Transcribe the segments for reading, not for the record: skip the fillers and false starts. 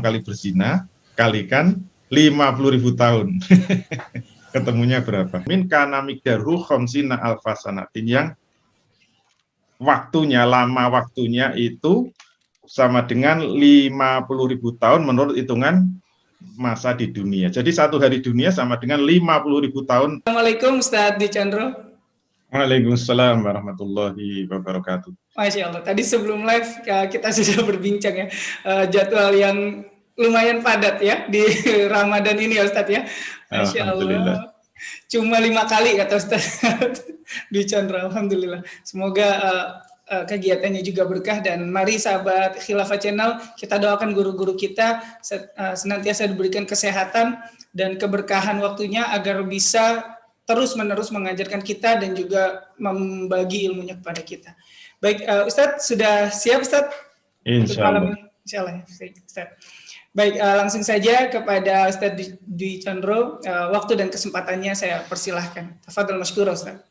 kali berzina, kalikan 50.000 tahun. Ketemunya berapa? Min kana miqdaru khamsina alfasanatin, yang waktunya, lama waktunya itu sama dengan 50.000 tahun menurut hitungan masa di dunia. Jadi satu hari dunia sama dengan 50.000 tahun. Assalamualaikum Ustadz Dicandro. Waalaikumsalam warahmatullahi wabarakatuh. Masya Allah. Tadi sebelum live kita sudah berbincang ya, jadwal yang lumayan padat ya di Ramadan ini ya Ustadz ya. Masya Allah. Cuma 5 kali kata Ustadz Dicandro. Alhamdulillah. Semoga kegiatannya juga berkah, dan mari sahabat Khilafah Channel, kita doakan guru-guru kita senantiasa diberikan kesehatan dan keberkahan waktunya agar bisa terus-menerus mengajarkan kita dan juga membagi ilmunya kepada kita. Baik, Ustadz, sudah siap Ustadz? Insyaallah. Insyaallah, Ustadz. Baik, langsung saja kepada Ustadz Dwi Chandro, waktu dan kesempatannya saya persilahkan. Tafadhol masykur Ustadz.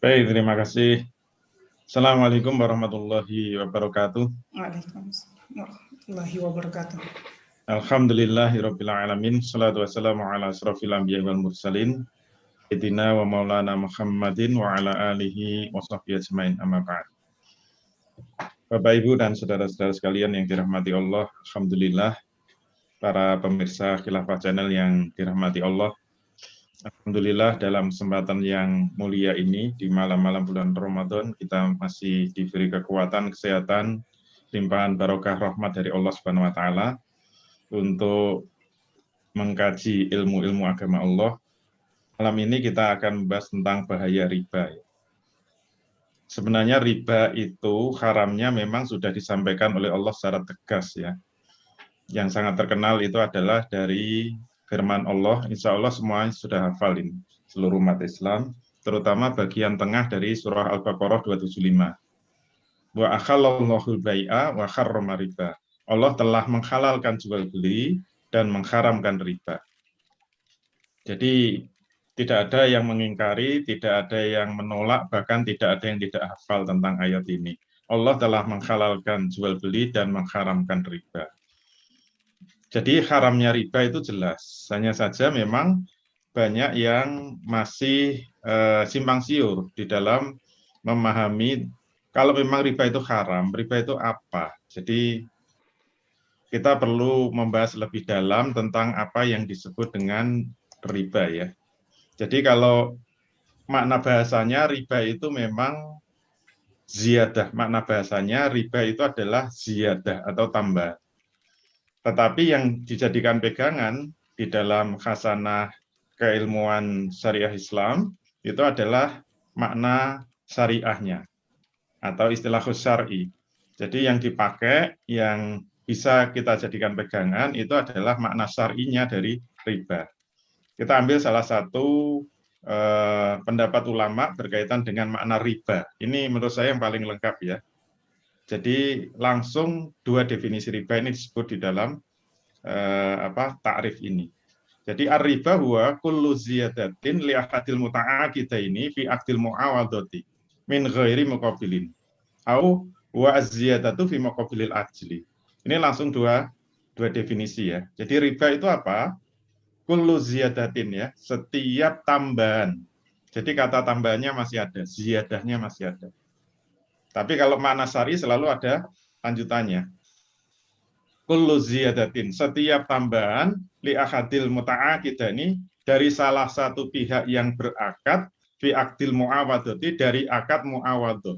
Baik, terima kasih. Assalamualaikum warahmatullahi wabarakatuh. Waalaikumsalam warahmatullahi wabarakatuh. Alhamdulillahirabbil alamin. Shalatu wassalamu ala asrofil anbiya'i wal mursalin. Sayyidina wa maulana Muhammadin wa ala alihi wa sahbihi ajmain, amma ba'd. Bapak Ibu dan saudara-saudara sekalian yang dirahmati Allah, alhamdulillah, para pemirsa Khilafah Channel yang dirahmati Allah, alhamdulillah dalam kesempatan yang mulia ini di malam-malam bulan Ramadan kita masih diberi kekuatan, kesehatan, limpahan barokah rahmat dari Allah Subhanahu wa taala untuk mengkaji ilmu-ilmu agama Allah. Malam ini kita akan membahas tentang bahaya riba. Sebenarnya riba itu haramnya memang sudah disampaikan oleh Allah secara tegas ya. Yang sangat terkenal itu adalah dari firman Allah, insya Allah semua sudah hafalin, seluruh umat Islam, terutama bagian tengah dari surah Al-Baqarah 275. Wa akhallallahu al-bai'a wa harrama riba. Allah telah menghalalkan jual beli dan mengharamkan riba. Jadi tidak ada yang mengingkari, tidak ada yang menolak, bahkan tidak ada yang tidak hafal tentang ayat ini. Allah telah menghalalkan jual beli dan mengharamkan riba. Jadi haramnya riba itu jelas. Hanya saja memang banyak yang masih simpang siur di dalam memahami kalau memang riba itu haram, riba itu apa. Jadi kita perlu membahas lebih dalam tentang apa yang disebut dengan riba ya. Jadi kalau makna bahasanya riba itu memang ziyadah. Makna bahasanya riba itu adalah ziyadah atau tambah. Tetapi yang dijadikan pegangan di dalam khasanah keilmuan syariah Islam itu adalah makna syariahnya atau istilah syar'i. Jadi yang dipakai, yang bisa kita jadikan pegangan itu adalah makna syar'inya dari riba. Kita ambil salah satu pendapat ulama berkaitan dengan makna riba. Ini menurut saya yang paling lengkap ya. Jadi langsung dua definisi riba ini disebut di dalam takrif ini. Jadi ar-riba huwa kullu ziyadatin li ahadil muta'aqidaini fi aqdil mu'awadati min ghairi muqabilin. Au wa az-ziyadatu fi muqabilil ajli. Ini langsung dua definisi ya. Jadi riba itu apa? Kullu ziyadatin ya, setiap tambahan. Jadi kata tambahannya masih ada, ziyadahnya masih ada. Tapi kalau makna syar'i selalu ada lanjutannya. Kullu ziyadatin, setiap tambahan li ahadil muta'aqidani dari salah satu pihak yang berakad fi aqdil muawadati, dari akad muawadah.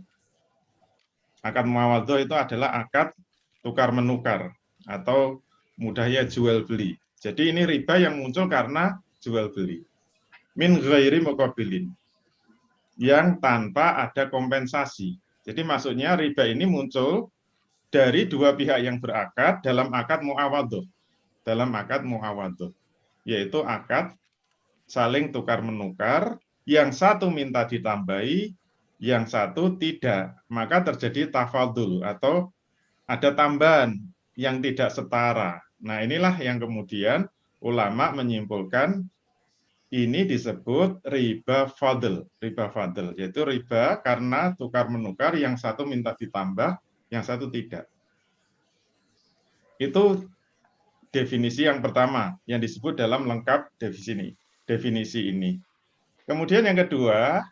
Akad muawadah itu adalah akad tukar menukar atau mudahnya jual beli. Jadi ini riba yang muncul karena jual beli. Min ghairi muqabilin, yang tanpa ada kompensasi. Jadi maksudnya riba ini muncul dari dua pihak yang berakad dalam akad muawadhah. Dalam akad muawadhah, yaitu akad saling tukar menukar, yang satu minta ditambahi, yang satu tidak. Maka terjadi tafadul atau ada tambahan yang tidak setara. Nah, inilah yang kemudian ulama menyimpulkan ini disebut riba fadl, yaitu riba karena tukar menukar, yang satu minta ditambah, yang satu tidak. Itu definisi yang pertama yang disebut dalam lengkap definisi ini. Kemudian yang kedua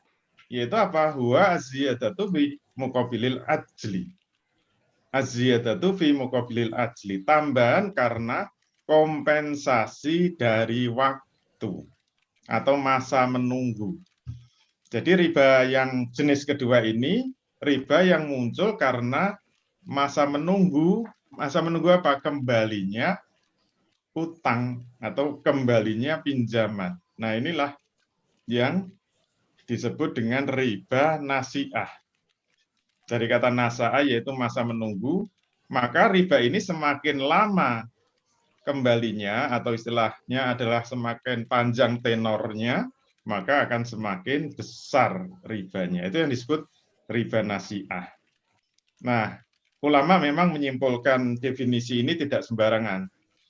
yaitu apa? Huwa az-ziyadatu fi muqabilil ajli. Az-ziyadatu fi muqabilil ajli, tambahan karena kompensasi dari waktu atau masa menunggu. Jadi riba yang jenis kedua ini riba yang muncul karena masa menunggu apa? Kembalinya utang atau kembalinya pinjaman. Nah, inilah yang disebut dengan riba nasi'ah. Dari kata nasa'ah yaitu masa menunggu, maka riba ini semakin lama kembalinya atau istilahnya adalah semakin panjang tenornya, maka akan semakin besar ribanya. Itu yang disebut riba nasi'ah. Nah, ulama memang menyimpulkan definisi ini tidak sembarangan.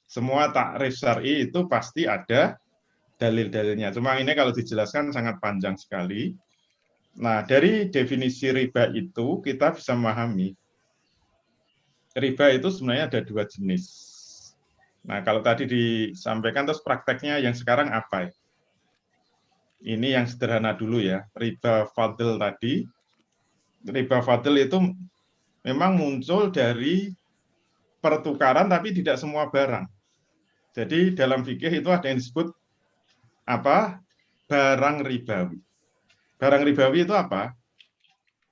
Semua takrif syar'i itu pasti ada dalil-dalilnya. Cuma ini kalau dijelaskan sangat panjang sekali. Nah, dari definisi riba itu kita bisa memahami riba itu sebenarnya ada dua jenis. Nah, kalau tadi disampaikan terus prakteknya yang sekarang apa? Ini yang sederhana dulu ya, riba fadl tadi. Riba fadl itu memang muncul dari pertukaran tapi tidak semua barang. Jadi dalam fikih itu ada yang disebut apa? Barang ribawi. Barang ribawi itu apa?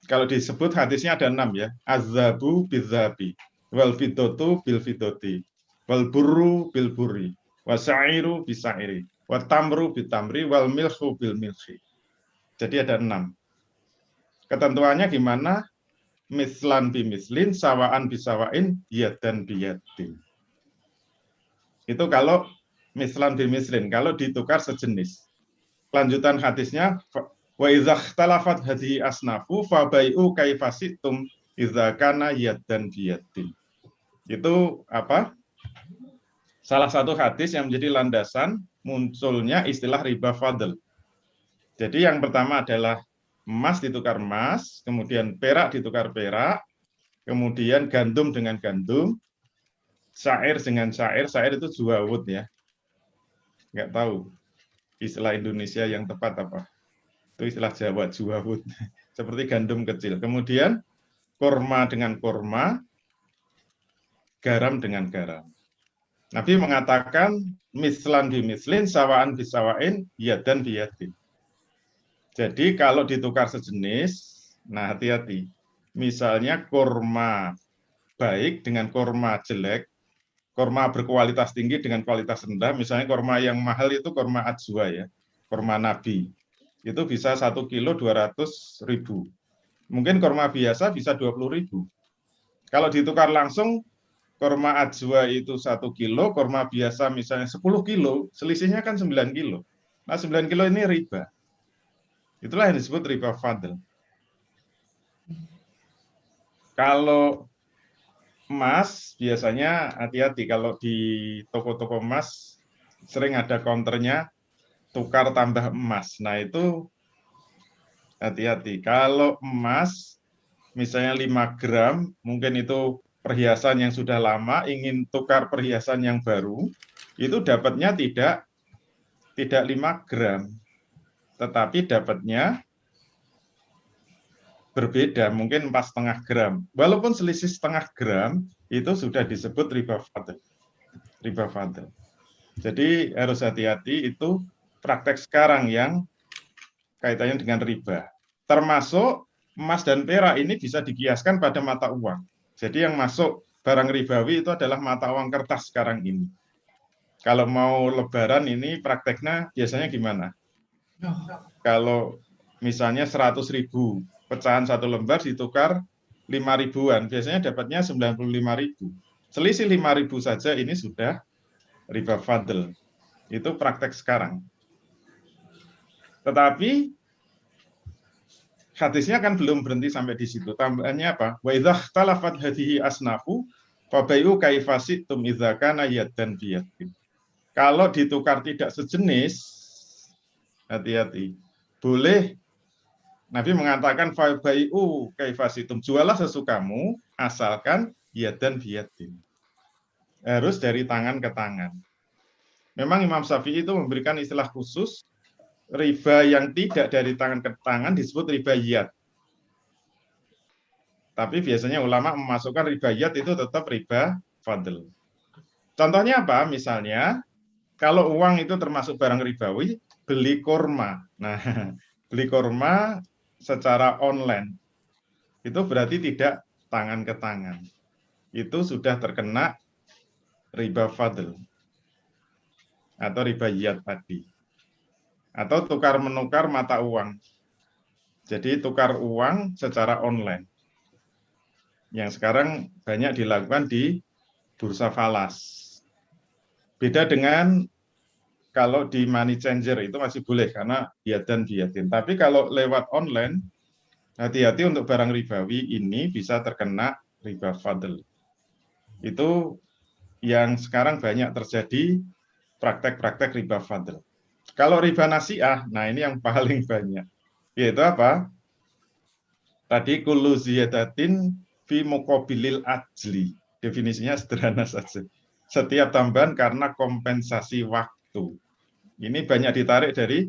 Kalau disebut hadisnya ada 6 ya. Az-zabu bil-zabi, wal fiddatu bil fiddati, wal burru bil burri, wasa'iru bisairi, wat tamru bil tamri, wal milhu bil milhi. Jadi ada 6. Ketentuannya gimana? Mislan bi mislin, sawaan bisawain, yadan biyadin. Itu kalau mislan bi mislin, kalau ditukar sejenis. Lanjutan hadisnya, wa idza ikhtalafat hadhihi asnafu fa bai'u kaifasitum idza kana yadan biyadin. Itu apa? Salah satu hadis yang menjadi landasan munculnya istilah riba fadl. Jadi yang pertama adalah emas ditukar emas, kemudian perak ditukar perak, kemudian gandum dengan gandum, syair dengan syair. Syair itu juawud ya. Nggak tahu istilah Indonesia yang tepat apa. Itu istilah Jawa, juawud. Seperti gandum kecil. Kemudian kurma dengan kurma, garam dengan garam. Nabi mengatakan mislan bi mislin, sawaan bi sawain, yadan bi yadin. Jadi kalau ditukar sejenis, nah hati-hati. Misalnya kurma baik dengan kurma jelek, kurma berkualitas tinggi dengan kualitas rendah, misalnya kurma yang mahal itu kurma ajwa ya, kurma Nabi. Itu bisa 1 kilo 200.000. Mungkin kurma biasa bisa 20.000. Kalau ditukar langsung, kurma ajwa itu 1 kilo, kurma biasa misalnya 10 kilo, selisihnya kan 9 kilo. Nah 9 kilo ini riba. Itulah yang disebut riba fadl. Kalau emas, biasanya hati-hati. Kalau di toko-toko emas, sering ada counternya, tukar tambah emas. Nah itu hati-hati. Kalau emas, misalnya 5 gram, mungkin itu perhiasan yang sudah lama, ingin tukar perhiasan yang baru, itu dapatnya tidak 5 gram. Tetapi dapatnya berbeda, mungkin 4,5 gram. Walaupun selisih setengah gram, itu sudah disebut riba fadl. Riba fadl. Jadi harus hati-hati, itu praktek sekarang yang kaitannya dengan riba. Termasuk emas dan perak ini bisa dikiaskan pada mata uang. Jadi yang masuk barang ribawi itu adalah mata uang kertas sekarang ini. Kalau mau lebaran ini prakteknya biasanya gimana? Kalau misalnya 100.000 pecahan 1 lembar ditukar 5.000-an, biasanya dapatnya 95.000. Selisih 5.000 saja ini sudah riba fadl. Itu praktek sekarang. Tetapi hadisnya kan belum berhenti sampai di situ. Tambahannya apa? Wa idza ikhtalafat hadhihi asnafu fa bai'u kaifasitum idza kana yadan biyadin. Kalau ditukar tidak sejenis, hati-hati. Boleh, Nabi mengatakan fa bai'u kaifasitum, jualah sesukamu asalkan yadan biyadin. harus dari tangan ke tangan. Memang Imam Syafi'i itu memberikan istilah khusus, riba yang tidak dari tangan ke tangan disebut ribaiyat. Tapi biasanya ulama memasukkan ribaiyat itu tetap riba fadl. Contohnya apa? Misalnya, kalau uang itu termasuk barang ribawi, beli kurma. Nah, beli kurma secara online, itu berarti tidak tangan ke tangan. Itu sudah terkena riba fadl atau ribaiyat tadi. Atau tukar-menukar mata uang. Jadi tukar uang secara online. Yang sekarang banyak dilakukan di bursa falas. Beda dengan kalau di money changer itu masih boleh karena biad dan biadin. Tapi kalau lewat online, hati-hati untuk barang ribawi ini bisa terkena riba fadl. Itu yang sekarang banyak terjadi praktek-praktek riba fadl. Kalau riba nasi'ah, nah ini yang paling banyak. Yaitu apa? Tadi kullu ziyadatin fi muqabilil ajli. Definisinya sederhana saja. Setiap tambahan karena kompensasi waktu. Ini banyak ditarik dari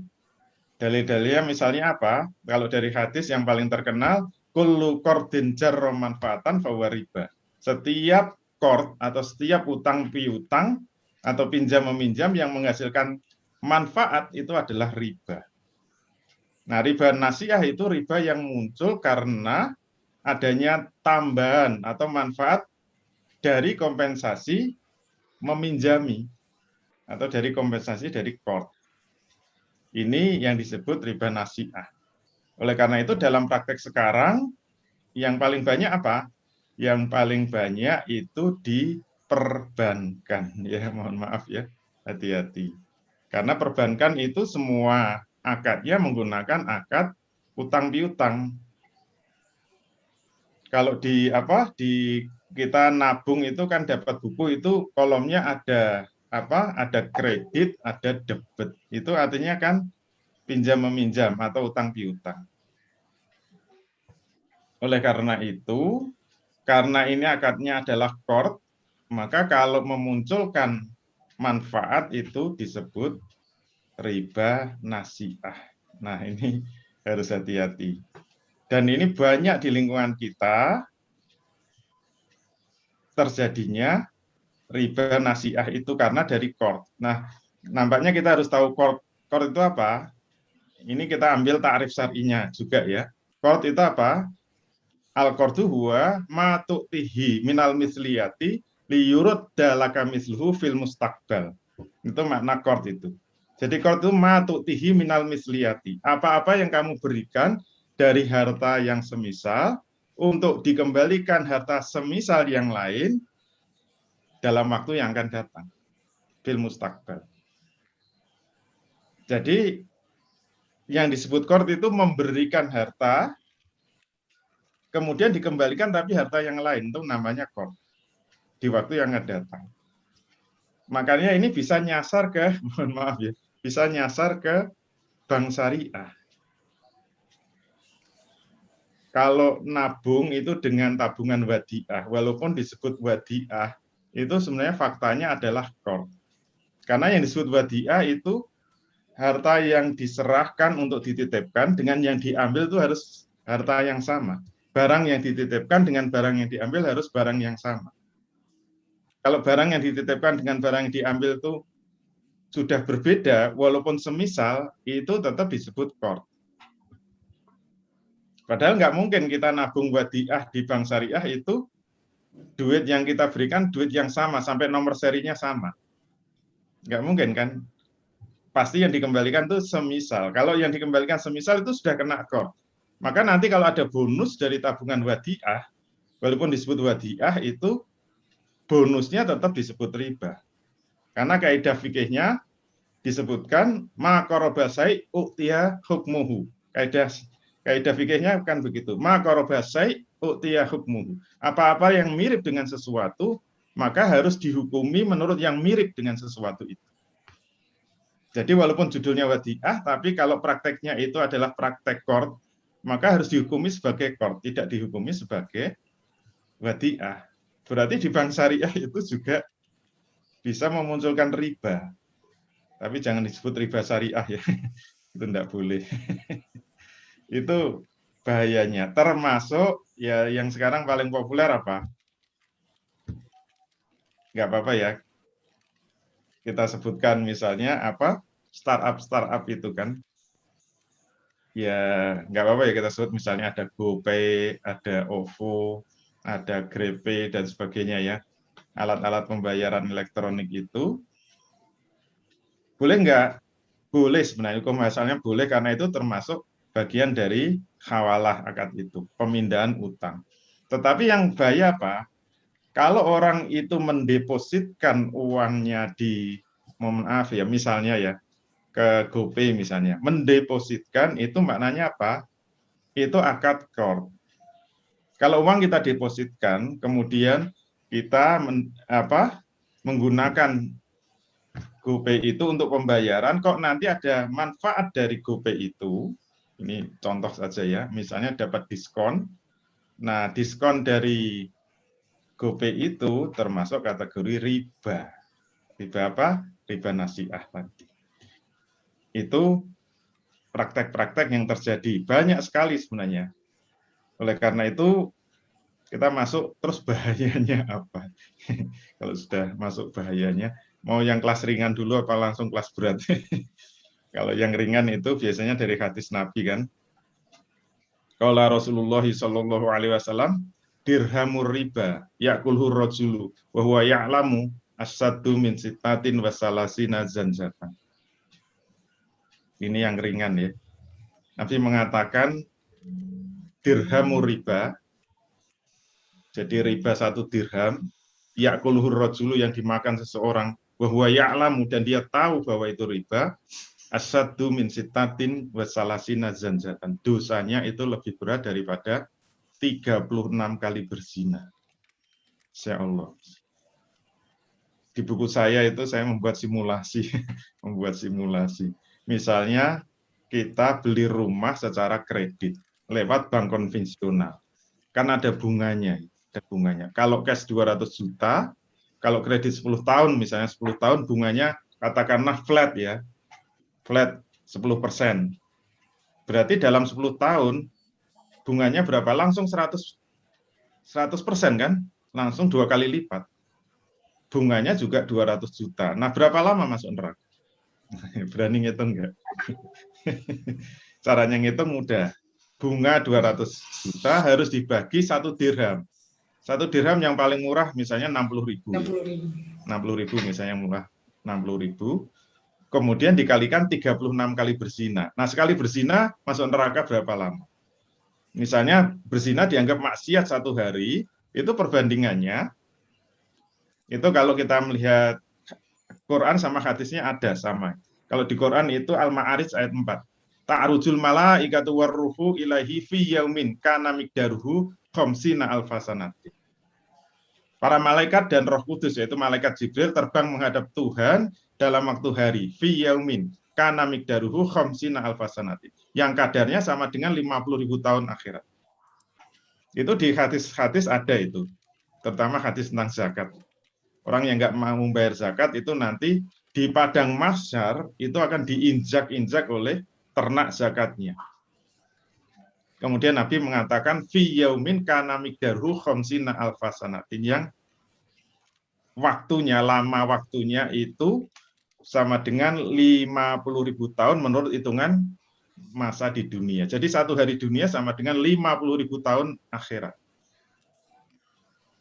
dalil-dalilnya, misalnya apa? Kalau dari hadis yang paling terkenal, kullu qardin jarra manfaatan fahuwa riba. Setiap qard atau setiap utang piutang atau pinjam meminjam yang menghasilkan manfaat itu adalah riba. Nah, riba nasi'ah itu riba yang muncul karena adanya tambahan atau manfaat dari kompensasi meminjami atau dari kompensasi dari qard. Ini yang disebut riba nasi'ah. Oleh karena itu dalam praktek sekarang yang paling banyak apa? Yang paling banyak itu di perbankan. Ya, mohon maaf ya, hati-hati. Karena perbankan itu semua akadnya menggunakan akad utang piutang. Kalau di kita nabung itu kan dapat buku itu kolomnya ada ada kredit, ada debit. Itu artinya kan pinjam meminjam atau utang piutang. Oleh karena itu, karena ini akadnya adalah qard, maka kalau memunculkan manfaat itu disebut riba nasi'ah. Nah, ini harus hati-hati. Dan ini banyak di lingkungan kita terjadinya riba nasi'ah itu karena dari qard. Nah, nampaknya kita harus tahu qard. Qard itu apa? Ini kita ambil ta'rif syar'inya juga ya. Qard itu apa? Al-qardu huwa ma tu'tihi minal misliyati liyurudda laka misluhu fil mustaqbal. Itu makna qard itu. Jadi qard itu ma tu'tihi minal misliyati. Apa-apa yang kamu berikan dari harta yang semisal untuk dikembalikan harta semisal yang lain dalam waktu yang akan datang. Fil mustaqbal. Jadi yang disebut qard itu memberikan harta kemudian dikembalikan tapi harta yang lain, itu namanya qard di waktu yang akan datang. Makanya ini bisa nyasar ke, mohon maaf ya, bisa nyasar ke bank syariah. Kalau nabung itu dengan tabungan wadiah, walaupun disebut wadiah, itu sebenarnya faktanya adalah qard. Karena yang disebut wadiah itu harta yang diserahkan untuk dititipkan dengan yang diambil itu harus harta yang sama. Barang yang dititipkan dengan barang yang diambil harus barang yang sama. Kalau barang yang dititipkan dengan barang yang diambil itu sudah berbeda, walaupun semisal, itu tetap disebut qard. Padahal nggak mungkin kita nabung wadiah di bank syariah itu duit yang kita berikan duit yang sama, sampai nomor serinya sama. Nggak mungkin kan? Pasti yang dikembalikan itu semisal. Kalau yang dikembalikan semisal itu sudah kena qard. Maka nanti kalau ada bonus dari tabungan wadiah, walaupun disebut wadiah, itu bonusnya tetap disebut riba. Karena kaidah fikihnya disebutkan ma qaraba syai' u'tiya hukmuhu. Kaidah fikihnya kan begitu. Ma qaraba syai' u'tiya hukmuhu. Apa-apa yang mirip dengan sesuatu, maka harus dihukumi menurut yang mirip dengan sesuatu itu. Jadi walaupun judulnya wadiah, tapi kalau prakteknya itu adalah praktek qard, maka harus dihukumi sebagai qard, tidak dihukumi sebagai wadiah. Berarti di bank syariah itu juga bisa memunculkan riba. Tapi jangan disebut riba syariah ya. Itu enggak boleh. Itu bahayanya. Termasuk ya yang sekarang paling populer apa? Enggak apa-apa ya. Kita sebutkan misalnya apa? Startup itu kan. Ya nggak apa-apa ya kita sebut misalnya ada GoPay, ada OVO, ada GrabPay dan sebagainya ya. Alat-alat pembayaran elektronik itu boleh nggak? Boleh sebenarnya, hukum asalnya boleh karena itu termasuk bagian dari hawalah akad itu, pemindahan utang. Tetapi yang bahaya apa? Kalau orang itu mendepositkan uangnya di, mohon maaf ya, misalnya ya, ke GoPay misalnya, mendepositkan itu maknanya apa? Itu akad qard. Kalau uang kita depositkan, kemudian kita menggunakan GoPay itu untuk pembayaran, kok nanti ada manfaat dari GoPay itu, ini contoh saja ya, misalnya dapat diskon. Nah, diskon dari GoPay itu termasuk kategori riba. Riba apa? Riba nasiah tadi. Itu praktek-praktek yang terjadi. Banyak sekali sebenarnya. Oleh karena itu, kita masuk, terus bahayanya apa? Kalau sudah masuk bahayanya, mau yang kelas ringan dulu apa langsung kelas berat? Kalau yang ringan itu biasanya dari hadis Nabi kan. Qala Rasulullah sallallahu alaihi wasallam, dirhamur riba yakulhu rajulu wa huwa ya'lamu as-saddu min sittatin wa salasina zanjatan. Ini yang ringan ya. Nabi mengatakan dirhamur riba, jadi riba 1 dirham, yakulhu rajulu yang dimakan seseorang, wa huwa ya'lamu dan dia tahu bahwa itu riba, asyaddu min sittatin wa salasina zanjatan. Dosanya itu lebih berat daripada 36 kali berzina. Insya Allah. Di buku saya itu saya membuat simulasi. Misalnya kita beli rumah secara kredit lewat bank konvensional. Kan ada bunganya. Kalau cash 200 juta, kalau kredit 10 tahun, misalnya 10 tahun bunganya katakanlah flat ya. Flat 10%. Berarti dalam 10 tahun bunganya berapa? Langsung 100% kan? Langsung 2 kali lipat. Bunganya juga 200 juta. Nah, berapa lama masuk neraka? Berani ngitung nggak? Caranya ngitung mudah. Bunga 200 juta harus dibagi 1 dirham. 1 dirham yang paling murah misalnya 60.000. 60.000 misalnya murah. 60.000. Kemudian dikalikan 36 kali berzina. Nah, sekali berzina masuk neraka berapa lama? Misalnya berzina dianggap maksiat 1 hari, itu perbandingannya, itu kalau kita melihat Quran sama hadisnya ada sama. Kalau di Quran itu Al-Ma'arij ayat 4. Ta'rujul malaikatu warruhu ilaihi fi yaumin kana miqdaruhu khamsina alfasanati. Para malaikat dan Roh Kudus, yaitu malaikat Jibril, terbang menghadap Tuhan dalam waktu hari, fi yaumin kana miqdaruhu khamsina alfasanati, yang kadarnya sama dengan 50.000 tahun akhirat. Itu di hadis-hadis ada itu, terutama hadis tentang zakat. Orang yang nggak mau membayar zakat itu nanti di padang mahsyar itu akan diinjak-injak oleh ternak zakatnya. Kemudian Nabi mengatakan fi yaumin kana miqdaruhu khamsina alfasanatin, yang lama waktunya itu sama dengan 50.000 tahun menurut hitungan masa di dunia. Jadi 1 hari dunia sama dengan 50.000 tahun akhirat.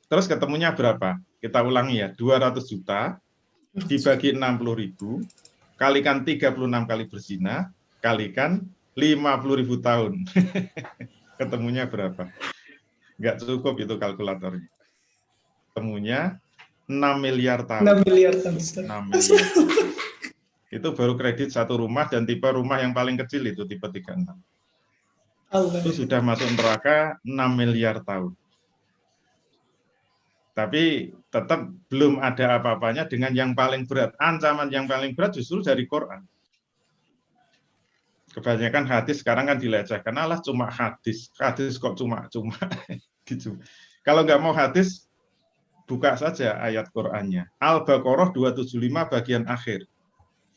Terus ketemunya berapa? Kita ulangi ya, 200 juta dibagi 60.000, kalikan 36 kali berzina, kalikan 50.000 tahun. Ketemunya berapa? Nggak cukup itu kalkulatornya. Ketemunya 6 miliar tahun. 6 miliar tahun. 6 miliar. Itu baru kredit 1 rumah, dan tipe rumah yang paling kecil itu tipe 36. Itu sudah masuk neraka 6 miliar tahun. Tapi tetap belum ada apa-apanya dengan yang paling berat. Ancaman yang paling berat justru dari Quran. Kebanyakan hadis sekarang kan dilecehkan. Alah, cuma hadis. Hadis kok cuma. Gitu. Kalau nggak mau hadis, Buka saja ayat Qur'annya. Al-Baqarah 275 bagian akhir.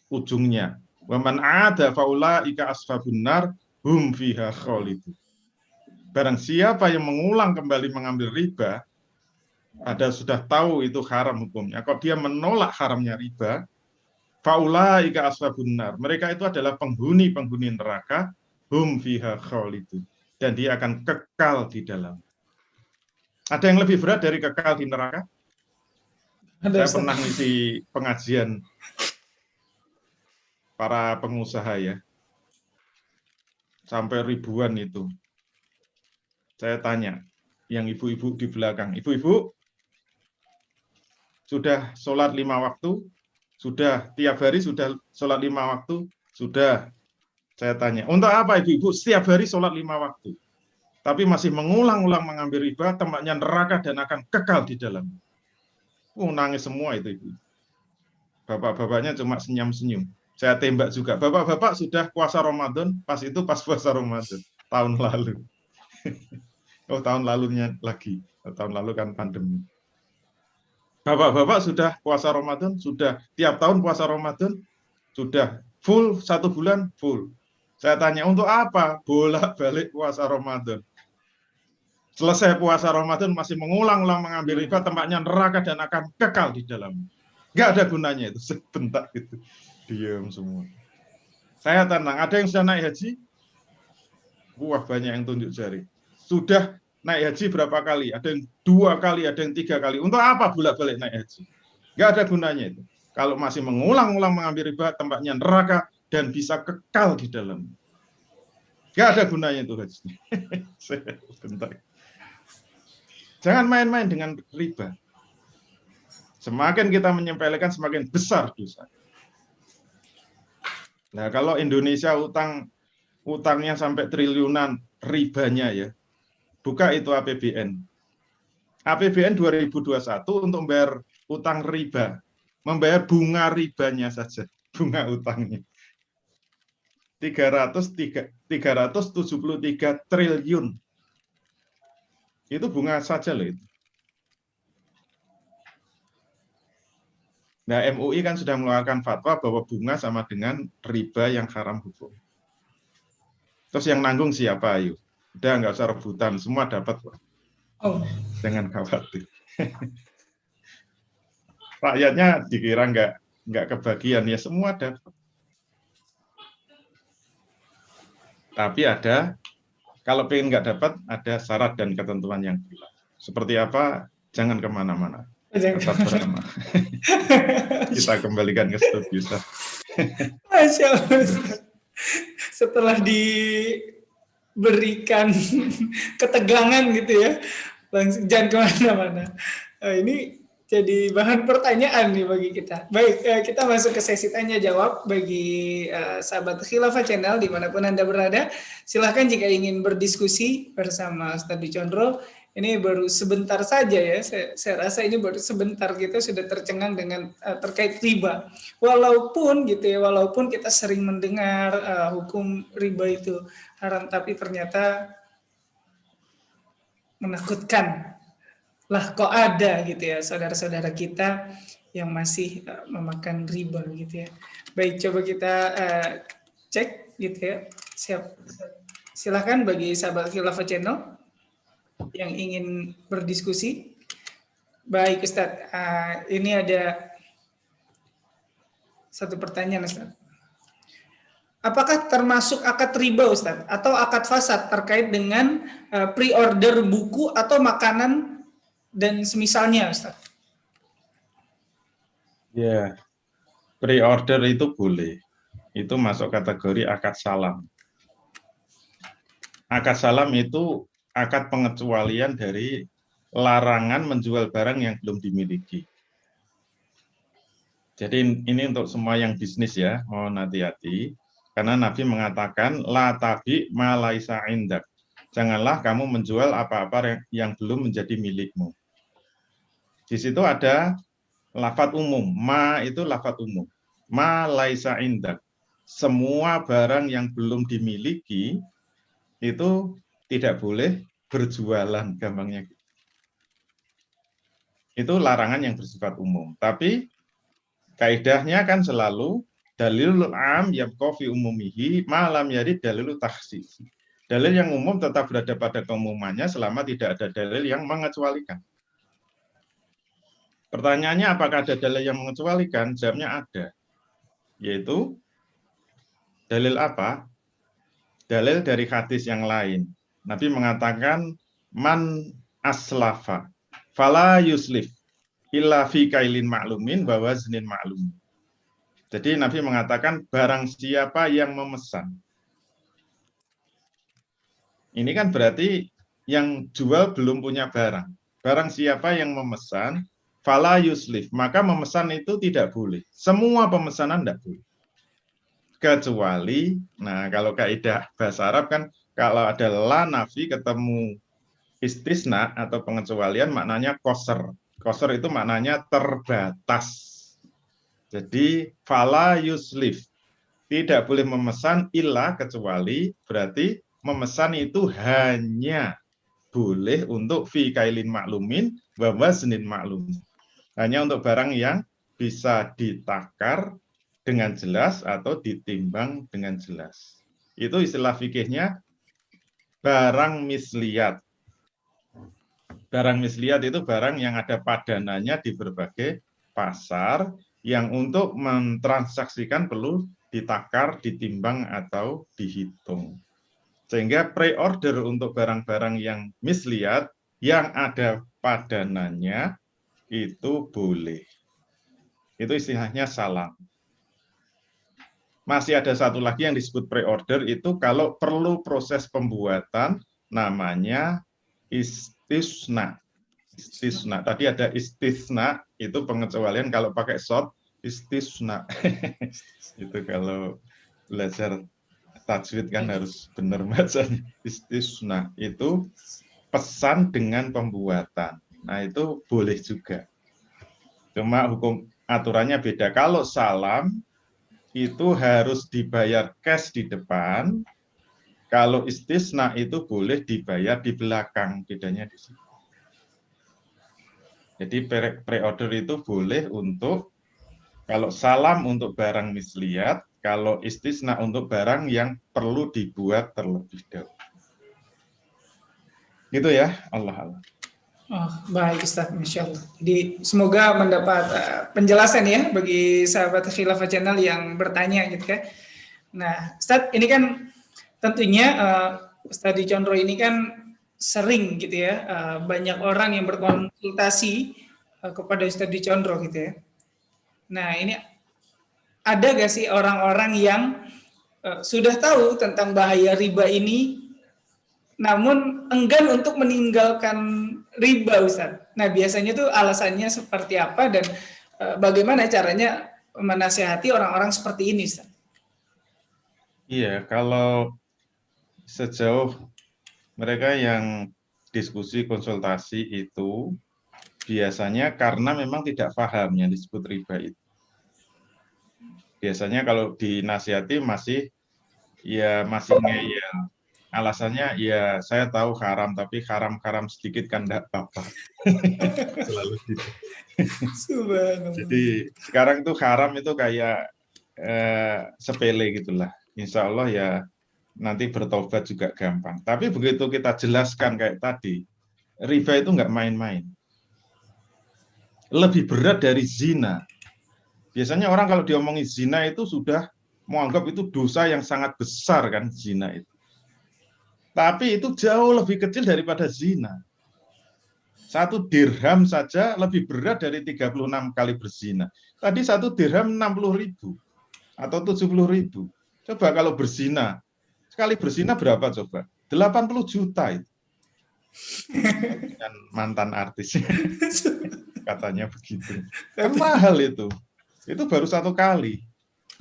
Ujungnya. Wa man 'ada faulaika ashabun nar hum fiha khalidun. Barang siapa yang mengulang kembali mengambil riba, ada sudah tahu itu haram hukumnya. Kalau dia menolak haramnya riba, faulaika ashabun nar. Mereka itu adalah penghuni-penghuni neraka, hum fiha khalidun. Dan dia akan kekal di dalam. Ada yang lebih berat dari kekal di neraka? Saya pernah ngisi pengajian para pengusaha ya, sampai ribuan itu. Saya tanya, yang ibu-ibu di belakang, ibu-ibu sudah sholat 5 waktu? Sudah, tiap hari sudah sholat 5 waktu? Sudah. Saya tanya, untuk apa ibu-ibu setiap hari sholat 5 waktu? Tapi masih mengulang-ulang mengambil riba, tempatnya neraka dan akan kekal di dalam. Nangis semua itu ibu. Bapak-bapaknya cuma senyum-senyum. Saya tembak juga. Bapak-bapak sudah puasa Ramadan, pas puasa Ramadan. Tahun lalu. Oh, tahun lalunya lagi. Tahun lalu kan pandemi. Bapak-bapak sudah puasa Ramadan, sudah tiap tahun puasa Ramadan, sudah full 1 bulan, full. Saya tanya, untuk apa? Bolak-balik puasa Ramadan. Selesai puasa Ramadan, masih mengulang-ulang mengambil riba, tempatnya neraka dan akan kekal di dalam. Nggak ada gunanya itu, sebentar gitu. Diam semua. Saya tenang, ada yang sudah naik haji? Wah, banyak yang tunjuk jari. Sudah naik haji berapa kali? Ada yang 2 kali, ada yang 3 kali. Untuk apa bolak-balik naik haji? Nggak ada gunanya itu. Kalau masih mengulang-ulang mengambil riba, tempatnya neraka dan bisa kekal di dalam. Nggak ada gunanya itu haji. Bentar. Jangan main-main dengan riba. Semakin kita menyepelekan, semakin besar dosa. Nah, kalau Indonesia utangnya sampai triliunan, ribanya ya, buka itu APBN. APBN 2021 untuk membayar utang riba, membayar bunga ribanya saja, bunga utangnya. 373 triliun. Itu bunga saja loh itu. Nah, MUI kan sudah mengeluarkan fatwa bahwa bunga sama dengan riba yang haram hukum. Terus yang nanggung siapa, ayo? Udah, nggak usah rebutan, semua dapat. Oh. Jangan khawatir. Rakyatnya dikira nggak kebagian, ya semua dapat. Tapi ada, kalau pengen nggak dapat, ada syarat dan ketentuan yang jelas. Seperti apa? Jangan kemana-mana. Tetap bersama. Kita kembalikan ke studio. Masya Allah. Setelah diberikan ketegangan gitu ya, langsung jangan kemana-mana. Ini jadi bahan pertanyaan nih bagi kita. Baik, kita masuk ke sesi tanya jawab bagi sahabat Khilafah Channel dimanapun Anda berada. Silahkan jika ingin berdiskusi bersama Ustadz Condro. Ini baru sebentar saja ya, saya rasa ini baru sebentar kita sudah tercengang dengan terkait riba. Walaupun gitu ya, walaupun kita sering mendengar hukum riba itu haram, tapi ternyata menakutkan. Lah kok ada gitu ya saudara-saudara kita yang masih memakan riba gitu ya. Baik, coba kita cek gitu ya. Siap. Silahkan bagi sahabat Khilafah Channel yang ingin berdiskusi. Baik Ustadz, ini ada satu pertanyaan Ustadz. Apakah termasuk akad riba Ustadz atau akad fasad terkait dengan pre-order buku atau makanan dan semisalnya Ustadz? Ya, pre-order itu boleh. Itu masuk kategori akad salam. Akad salam itu akad pengecualian dari larangan menjual barang yang belum dimiliki. Jadi ini untuk semua yang bisnis ya, mohon hati-hati. Karena Nabi mengatakan, la tabi ma laisa indak. Janganlah kamu menjual apa-apa yang belum menjadi milikmu. Di situ ada lafadz umum, ma itu lafadz umum. Ma laisa indak. Semua barang yang belum dimiliki itu tidak boleh berjualan, gampangnya. Itu larangan yang bersifat umum. Tapi kaidahnya kan selalu dalilul am yabqa fi umumihi malam yarid dalilul takhsis. Dalil yang umum tetap berada pada keumumannya selama tidak ada dalil yang mengecualikan. Pertanyaannya apakah ada dalil yang mengecualikan? Jawabnya ada. Yaitu dalil apa? Dalil dari hadis yang lain. Nabi mengatakan man aslafa fala yuslif illa fi kailin ma'lumin wa waznin ma'lum. Jadi Nabi mengatakan barang siapa yang memesan. Ini kan berarti yang jual belum punya barang. Barang siapa yang memesan fala yuslif, maka memesan itu tidak boleh. Semua pemesanan tidak boleh. Kecuali, nah kalau kaidah bahasa Arab kan kalau ada la nafi ketemu istisna atau pengecualian maknanya qasr. Qasr itu maknanya terbatas. Jadi fala yuslif, tidak boleh memesan illa kecuali berarti memesan itu hanya boleh untuk fi kailin maklumin wa waznin maklum. Hanya untuk barang yang bisa ditakar dengan jelas atau ditimbang dengan jelas. Itu istilah fikihnya barang misliat. Barang misliat itu barang yang ada padanannya di berbagai pasar yang untuk mentransaksikan perlu ditakar, ditimbang, atau dihitung. Sehingga pre-order untuk barang-barang yang misliat yang ada padanannya itu boleh. Itu istilahnya salam. Masih ada satu lagi yang disebut pre-order itu kalau perlu proses pembuatan namanya istisna. Istisna. Tadi ada istisna itu pengecualian kalau pakai short istisna. Itu kalau belajar tajwid kan harus benar bacanya. Istisna itu pesan dengan pembuatan. Nah, itu boleh juga. Cuma hukum aturannya beda. Kalau salam itu harus dibayar cash di depan. Kalau istisna itu boleh dibayar di belakang. Bedanya di situ. Jadi pre-order itu boleh untuk kalau salam untuk barang misliat, kalau istisna untuk barang yang perlu dibuat terlebih dahulu. Gitu ya, Allah. Oh, baik Ustaz, Masya Allah. Jadi semoga mendapat penjelasan ya bagi sahabat Khilafah Channel yang bertanya gitu kan. Nah, Ustaz, ini kan tentunya Ustaz Condro ini kan sering gitu ya, banyak orang yang berkonsultasi kepada Ustaz Condro gitu ya. Nah, ini ada gak sih orang-orang yang sudah tahu tentang bahaya riba ini namun enggan untuk meninggalkan riba, Ustaz. Nah, biasanya tuh alasannya seperti apa dan bagaimana caranya menasihati orang-orang seperti ini, Ustaz? Iya, kalau sejauh mereka yang diskusi konsultasi itu biasanya karena memang tidak paham yang disebut riba itu. Biasanya kalau dinasihati masih ngeyel. Alasannya ya saya tahu haram tapi haram sedikit kan enggak apa-apa. Selalu gitu. Jadi sekarang tuh haram itu kayak sepele gitulah. Insya Allah ya nanti bertobat juga gampang. Tapi begitu kita jelaskan kayak tadi, riba itu nggak main-main. Lebih berat dari zina. Biasanya orang kalau diomongi zina itu sudah menganggap itu dosa yang sangat besar kan zina itu. Tapi itu jauh lebih kecil daripada zina. 1 dirham saja lebih berat dari 36 kali berzina. Tadi 1 dirham 60.000 atau 70.000. Coba kalau berzina, sekali berzina berapa coba? 80 juta itu. Dengan mantan artis. Katanya begitu. Kan mahal itu. Itu baru 1 kali.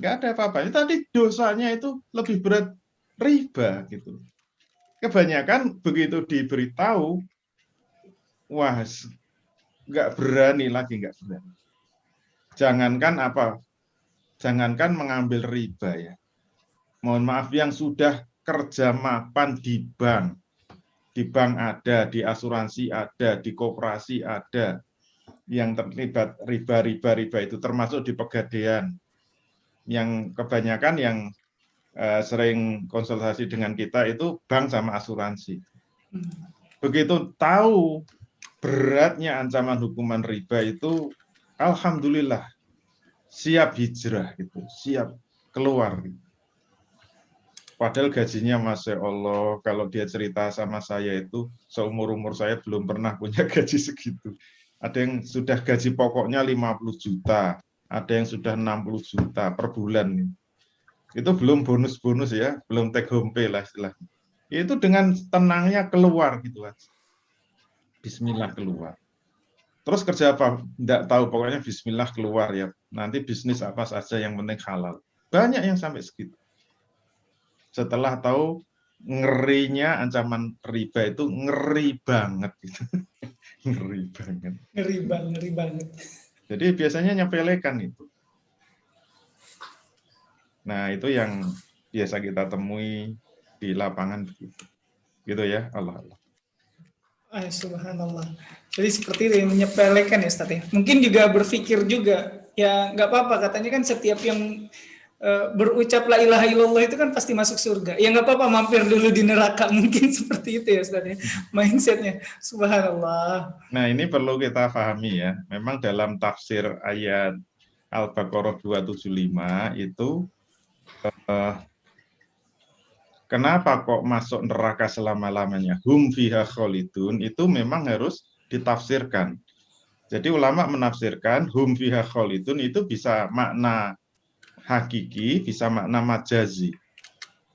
Nggak ada apa-apa. Tadi dosanya itu lebih berat riba gitu. Kebanyakan begitu diberitahu, wah, nggak berani lagi, nggak berani. Jangankan mengambil riba ya. Mohon maaf yang sudah kerja mapan di bank ada, di asuransi ada, di koperasi ada, yang terlibat riba itu termasuk di Pegadaian. Yang kebanyakan yang sering konsultasi dengan kita itu bank sama asuransi. Begitu tahu beratnya ancaman hukuman riba itu, alhamdulillah siap hijrah gitu, siap keluar. Padahal gajinya Masya Allah, kalau dia cerita sama saya itu, seumur-umur saya belum pernah punya gaji segitu. Ada yang sudah gaji pokoknya 50 juta, ada yang sudah 60 juta per bulan. Itu belum bonus-bonus ya, belum take home pay lah istilahnya. Itu dengan tenangnya keluar gitu aja. Bismillah keluar. Terus kerja apa? Tidak tahu, pokoknya bismillah keluar ya. Nanti bisnis apa saja yang penting halal. Banyak yang sampai segitu. Setelah tahu ngerinya ancaman riba itu ngeri banget gitu. Ngeri banget. Ngeri banget. Jadi biasanya nyepelekan itu. Nah, itu yang biasa kita temui di lapangan begitu. Gitu ya, Allah. Subhanallah. Jadi seperti itu yang menyepelekan ya Ustaz ya. Mungkin juga berpikir juga, ya nggak apa-apa, katanya kan setiap yang berucap la ilaha illallah itu kan pasti masuk surga. Ya nggak apa-apa mampir dulu di neraka, mungkin seperti itu ya Ustaz ya. Mindsetnya. Subhanallah. Nah, ini perlu kita pahami ya. Memang dalam tafsir ayat Al-Baqarah 275 itu kenapa kok masuk neraka selama-lamanya? Hum fiha khalidun, itu memang harus ditafsirkan. Jadi ulama menafsirkan hum fiha khalidun itu bisa makna hakiki, bisa makna majazi.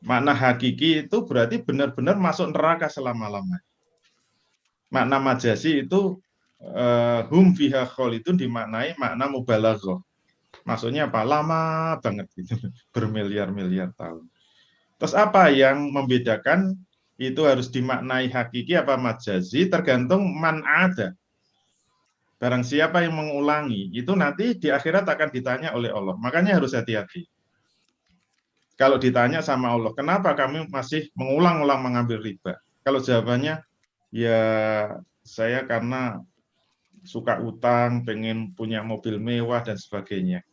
Makna hakiki itu berarti benar-benar masuk neraka selama-lamanya. Makna majazi itu hum fiha khalidun dimaknai makna mubalaghah. Maksudnya apa? Lama banget gitu, bermiliar-miliar tahun. Terus apa yang membedakan itu harus dimaknai hakiki apa majazi? Tergantung man ada. Barang siapa yang mengulangi, itu nanti di akhirat akan ditanya oleh Allah. Makanya harus hati-hati. Kalau ditanya sama Allah, kenapa kami masih mengulang-ulang mengambil riba? Kalau jawabannya, ya saya karena suka utang, pengen punya mobil mewah, dan sebagainya.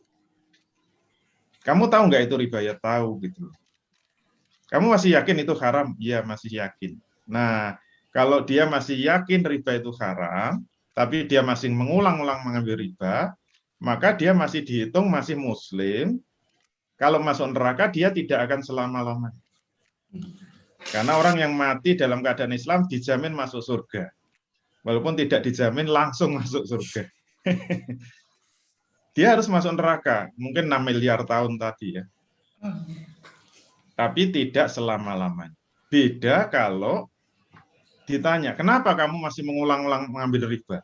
Kamu tahu nggak itu riba? Ya tahu gitu. Kamu masih yakin itu haram? Ya masih yakin. Nah, kalau dia masih yakin riba itu haram, tapi dia masih mengulang-ulang mengambil riba, maka dia masih dihitung masih muslim. Kalau masuk neraka, dia tidak akan selama-lamanya. Karena orang yang mati dalam keadaan Islam dijamin masuk surga. Walaupun tidak dijamin langsung masuk surga. Dia harus masuk neraka, mungkin 6 miliar tahun tadi ya. Tapi tidak selama-lamanya. Beda kalau ditanya, kenapa kamu masih mengulang-ulang mengambil riba?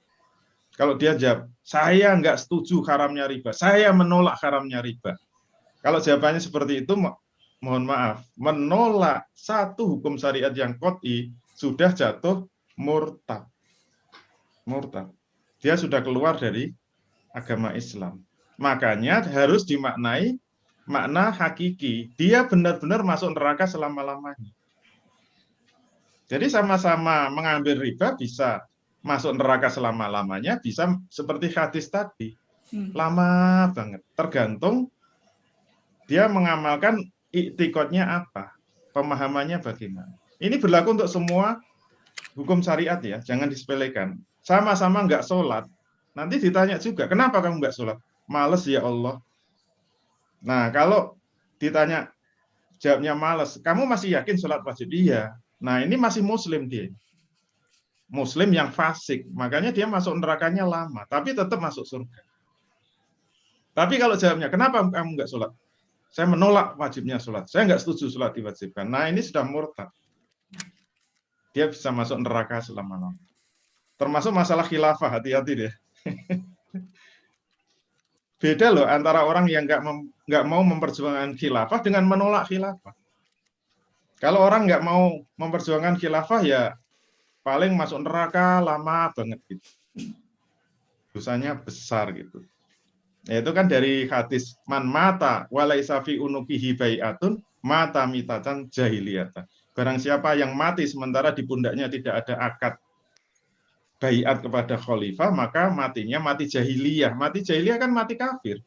Kalau dia jawab, saya nggak setuju haramnya riba, saya menolak haramnya riba. Kalau jawabannya seperti itu, mohon maaf, menolak satu hukum syariat yang qot'i sudah jatuh murtad. Murtad. Dia sudah keluar dari agama Islam. Makanya harus dimaknai makna hakiki. Dia benar-benar masuk neraka selama-lamanya. Jadi sama-sama mengambil riba bisa masuk neraka selama-lamanya, bisa seperti hadis tadi. Lama banget. Tergantung dia mengamalkan iktikadnya apa, pemahamannya bagaimana. Ini berlaku untuk semua hukum syariat ya, jangan disepelekan. Sama-sama nggak sholat, nanti ditanya juga, kenapa kamu nggak sholat? Males ya Allah. Nah, kalau ditanya, jawabnya males, kamu masih yakin sholat wajib? Iya. Nah, ini masih muslim dia. Muslim yang fasik, makanya dia masuk nerakanya lama, tapi tetap masuk surga. Tapi kalau jawabnya, kenapa kamu nggak sholat? Saya menolak wajibnya sholat. Saya nggak setuju sholat diwajibkan. Nah, ini sudah murtad. Dia bisa masuk neraka selama-lamanya. Termasuk masalah khilafah, hati-hati deh. Beda loh antara orang yang nggak mau memperjuangkan khilafah dengan menolak khilafah. Kalau orang nggak mau memperjuangkan khilafah, ya paling masuk neraka lama banget gitu. Dosanya besar gitu. Ya, itu kan dari hadis man mata walaisa fi unukihi bai'atun mata mitatan jahiliyata. Barang siapa yang mati sementara di pundaknya tidak ada akad baiat kepada khalifah, maka matinya mati jahiliyah. Mati jahiliyah kan mati kafir.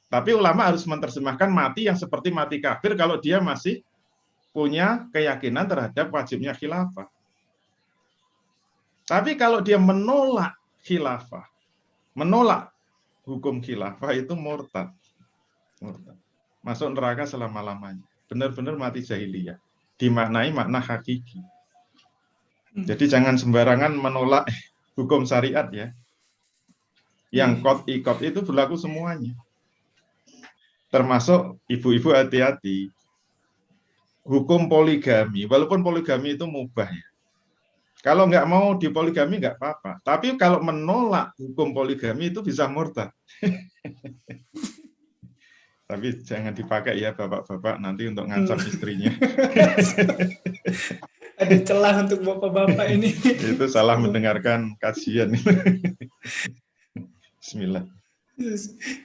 Tapi ulama harus menerjemahkan mati yang seperti mati kafir kalau dia masih punya keyakinan terhadap wajibnya khilafah. Tapi kalau dia menolak khilafah, menolak hukum khilafah, itu murtad. Masuk neraka selama-lamanya. Benar-benar mati jahiliyah. Dimaknai makna hakiki. Jadi jangan sembarangan menolak hukum syariat ya. Yang kot-ikot itu berlaku semuanya. Termasuk ibu-ibu hati-hati. Hukum poligami, walaupun poligami itu mubah ya. Kalau nggak mau dipoligami nggak apa-apa. Tapi kalau menolak hukum poligami itu bisa murtad. Tapi jangan dipakai ya bapak-bapak nanti untuk ngancam istrinya. Ada celah untuk bapak-bapak ini. Itu salah mendengarkan kajian. Bismillah.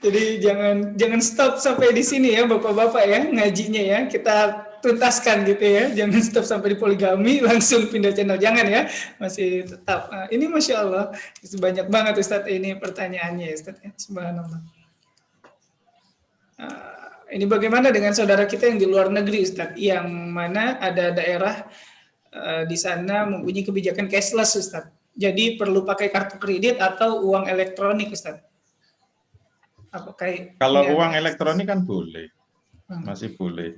Jadi jangan stop sampai di sini ya bapak-bapak ya ngajinya ya, kita tuntaskan gitu ya, jangan stop sampai di poligami langsung pindah channel, jangan ya, masih tetap. Nah, ini Masya Allah banyak banget Ustadz ini pertanyaannya ya Ustadz ya. Subhanallah. Ini bagaimana dengan saudara kita yang di luar negeri Ustadz, yang mana ada daerah di sana mempunyai kebijakan cashless Ustadz, jadi perlu pakai kartu kredit atau uang elektronik Ustadz. Kalau uang elektronik kan boleh, masih boleh.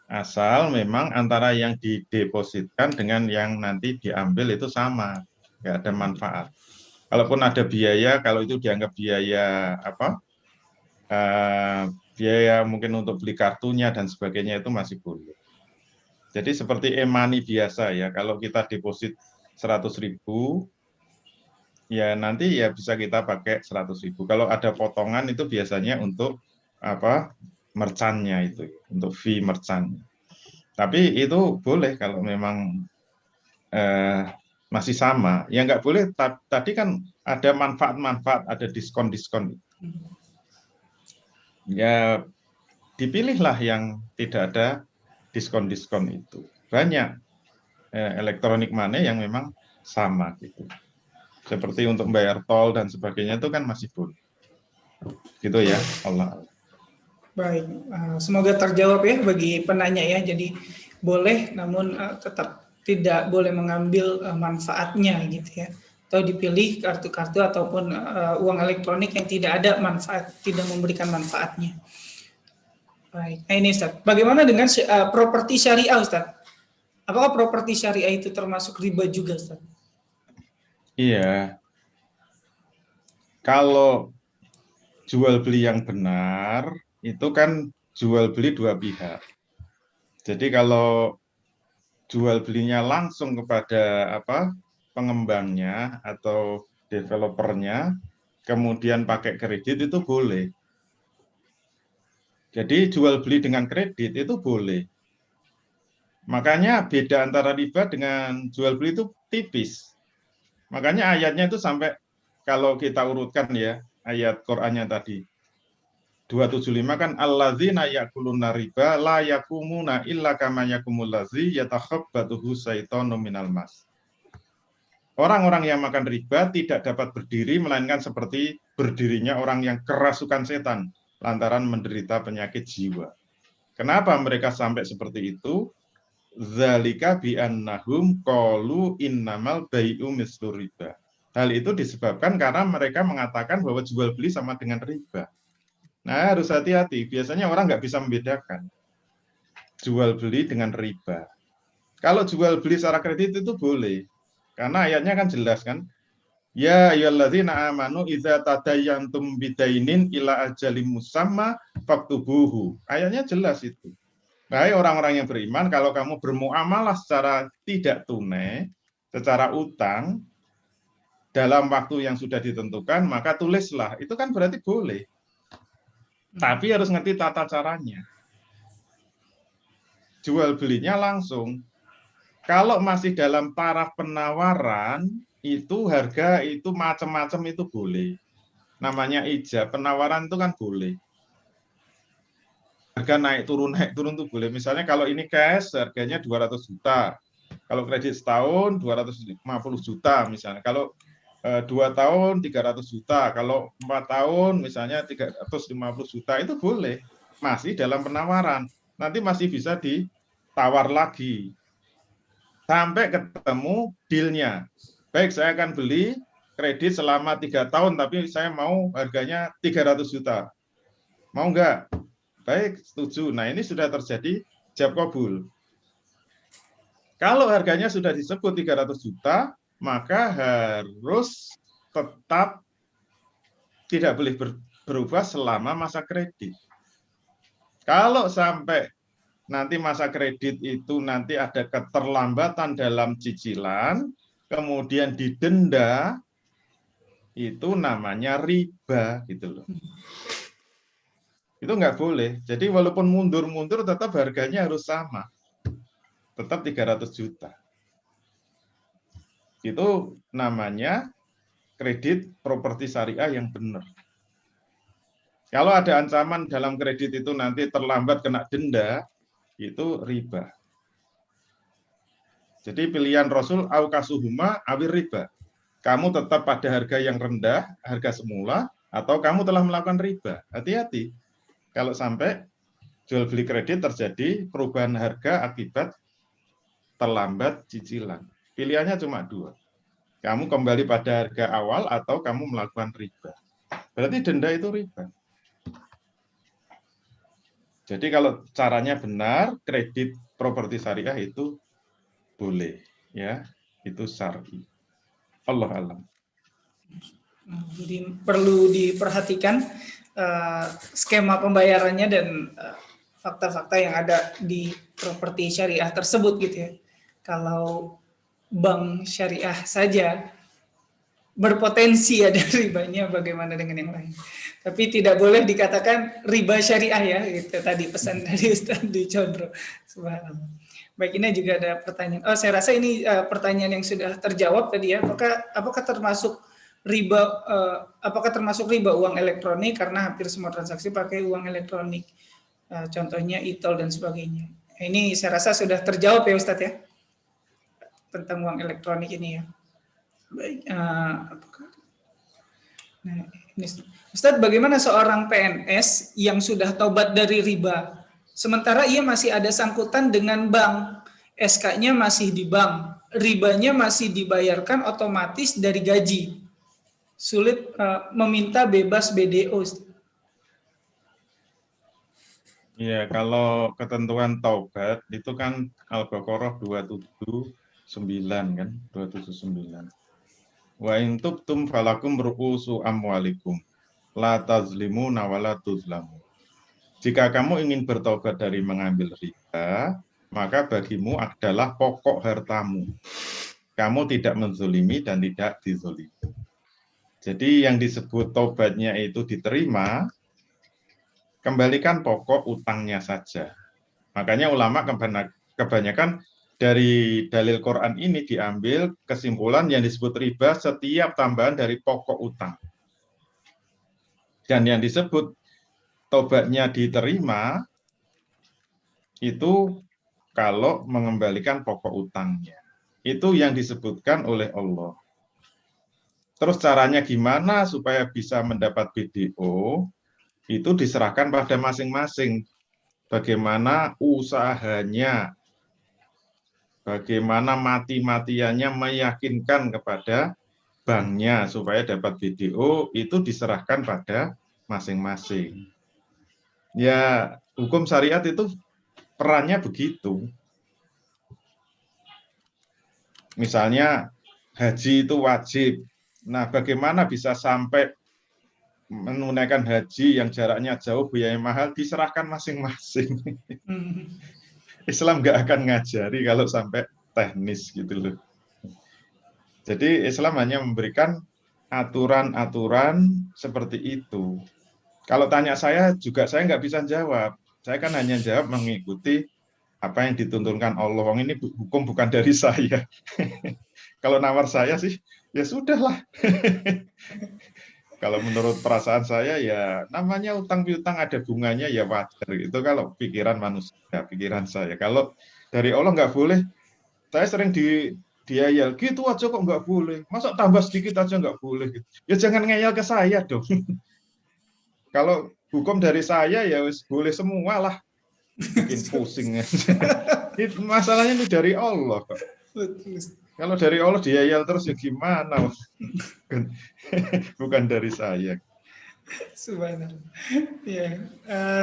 Asal memang antara yang didepositkan dengan yang nanti diambil itu sama, nggak ada manfaat. Kalaupun ada biaya, kalau itu dianggap biaya apa? Biaya mungkin untuk beli kartunya dan sebagainya itu masih boleh. Jadi seperti e-money biasa ya, kalau kita deposit 100.000, ya nanti ya bisa kita pakai 100.000. Kalau ada potongan itu biasanya untuk apa? Merchannya itu, untuk fee merchant. Tapi itu boleh kalau memang masih sama. Ya nggak boleh, tadi kan ada manfaat-manfaat, ada diskon-diskon. Ya dipilihlah yang tidak ada diskon-diskon itu. Banyak elektronik money yang memang sama gitu. Seperti untuk bayar tol dan sebagainya itu kan masih boleh. Gitu ya, Allah. Baik, semoga terjawab ya bagi penanya ya. Jadi boleh, namun tetap tidak boleh mengambil manfaatnya gitu ya. Atau dipilih kartu-kartu ataupun uang elektronik yang tidak ada manfaat, tidak memberikan manfaatnya. Baik, nah ini Ustaz. Bagaimana dengan properti syariah Ustaz? Apakah properti syariah itu termasuk riba juga Ustaz? Iya. Kalau jual beli yang benar, itu kan jual beli dua pihak. Jadi kalau jual belinya langsung kepada pengembangnya atau developernya, kemudian pakai kredit itu boleh. Jadi jual beli dengan kredit itu boleh. Makanya beda antara riba dengan jual beli itu tipis. Makanya ayatnya itu sampai kalau kita urutkan ya, ayat Qur'annya tadi. 275 kan alladzina ya'kuluna riba la yakumuna illa kama yakumul ladzi yatakhabbathu syaitanu minal mas. Orang-orang yang makan riba tidak dapat berdiri melainkan seperti berdirinya orang yang kerasukan setan lantaran menderita penyakit jiwa. Kenapa mereka sampai seperti itu? Zalika bi'annahum qalu innamal bai'u mislu riba. Hal itu disebabkan karena mereka mengatakan bahwa jual beli sama dengan riba. Nah, harus hati-hati. Biasanya orang nggak bisa membedakan jual beli dengan riba. Kalau jual beli secara kredit itu boleh. Karena ayatnya kan jelas kan. Ya ayyuhalladzina amanu idza tadayantum bidainin ila ajalin musamma faktubuhu. Ayatnya jelas itu. Hai orang-orang yang beriman, kalau kamu bermuamalah secara tidak tunai, secara utang, dalam waktu yang sudah ditentukan, maka tulislah. Itu kan berarti boleh. Tapi harus ngerti tata caranya. Jual belinya langsung. Kalau masih dalam taraf penawaran, itu harga itu macam-macam itu boleh. Namanya ijab, penawaran itu kan boleh. Harga naik turun itu boleh. Misalnya kalau ini cash harganya 200 juta. Kalau kredit setahun 250 juta misalnya. Kalau 2 tahun 300 juta. Kalau 4 tahun misalnya 350 juta itu boleh. Masih dalam penawaran. Nanti masih bisa ditawar lagi. Sampai ketemu deal-nya. Baik, saya akan beli kredit selama 3 tahun, tapi saya mau harganya 300 juta. Mau nggak? Baik, setuju. Nah, ini sudah terjadi jab kabul. Kalau harganya sudah disebut 300 juta, maka harus tetap tidak boleh berubah selama masa kredit. Kalau sampai nanti masa kredit itu nanti ada keterlambatan dalam cicilan, kemudian didenda, itu namanya riba gitu loh. Itu nggak boleh. Jadi walaupun mundur-mundur tetap harganya harus sama. Tetap 300 juta. Itu namanya kredit properti syariah yang benar. Kalau ada ancaman dalam kredit itu nanti terlambat kena denda, itu riba. Jadi pilihan Rasul aukasuhuma awir riba. Kamu tetap pada harga yang rendah, harga semula, atau kamu telah melakukan riba. Hati-hati. Kalau sampai jual beli kredit terjadi perubahan harga akibat terlambat cicilan. Pilihannya cuma 2. Kamu kembali pada harga awal atau kamu melakukan riba. Berarti denda itu riba. Jadi kalau caranya benar, kredit properti syariah itu boleh, ya, itu syar'i. Allah alam. Jadi perlu diperhatikan skema pembayarannya dan fakta-fakta yang ada di properti syariah tersebut gitu ya. Kalau bank syariah saja berpotensi ada ribanya, bagaimana dengan yang lain? Tapi tidak boleh dikatakan riba syariah ya, gitu tadi pesan dari Ustaz Dwi Condro. Subhanallah. Baik, ini juga ada pertanyaan. Oh, saya rasa ini pertanyaan yang sudah terjawab tadi ya. Apakah termasuk riba? Apakah termasuk riba uang elektronik karena hampir semua transaksi pakai uang elektronik? Contohnya e-tol dan sebagainya. Ini saya rasa sudah terjawab ya Ustadz ya tentang uang elektronik ini ya. Baik, nah, ini, Ustadz, bagaimana seorang PNS yang sudah taubat dari riba, sementara ia masih ada sangkutan dengan bank, SK-nya masih di bank, ribanya masih dibayarkan otomatis dari gaji, sulit meminta bebas BDO. Iya, kalau ketentuan taubat itu kan Al-Baqarah 279 kan, 279. Wa in tubtum falakum ru'usu amwalikum la tazlimuna wa la tuzlamu. Jika kamu ingin bertobat dari mengambil riba, maka bagimu adalah pokok hartamu. Kamu tidak menzolimi dan tidak dizolimi. Jadi yang disebut taubatnya itu diterima, kembalikan pokok utangnya saja. Makanya ulama kebanyakan dari dalil Quran ini diambil kesimpulan yang disebut riba setiap tambahan dari pokok utang. Dan yang disebut tobatnya diterima itu kalau mengembalikan pokok utangnya. Itu yang disebutkan oleh Allah. Terus caranya gimana supaya bisa mendapat BDO? Itu diserahkan pada masing-masing. Bagaimana usahanya, bagaimana mati-matiannya meyakinkan kepada banknya supaya dapat BDO, itu diserahkan pada masing-masing. Ya, hukum syariat itu perannya begitu. Misalnya haji itu wajib. Nah, bagaimana bisa sampai menunaikan haji yang jaraknya jauh, biaya mahal, diserahkan masing-masing. Islam nggak akan ngajari kalau sampai teknis gitu loh. Jadi Islam hanya memberikan aturan-aturan seperti itu. Kalau tanya saya juga saya nggak bisa jawab. Saya kan hanya jawab mengikuti apa yang dituntunkan Allah. Ini hukum bukan dari saya. Kalau nawar saya sih, ya sudahlah. Kalau menurut perasaan saya ya namanya utang piutang ada bunganya ya wajar. Itu kalau pikiran manusia, pikiran saya. Kalau dari Allah nggak boleh Saya sering diayal, gitu aja kok nggak boleh. Masa tambah sedikit aja nggak boleh? Gitu. Ya jangan ngeyel ke saya dong. Kalau hukum dari saya ya boleh semua lah. Bikin pusing. Masalahnya ini dari Allah kok. Kalau dari Allah diayal terus ya gimana? Bukan dari saya. Subhanallah. Ya,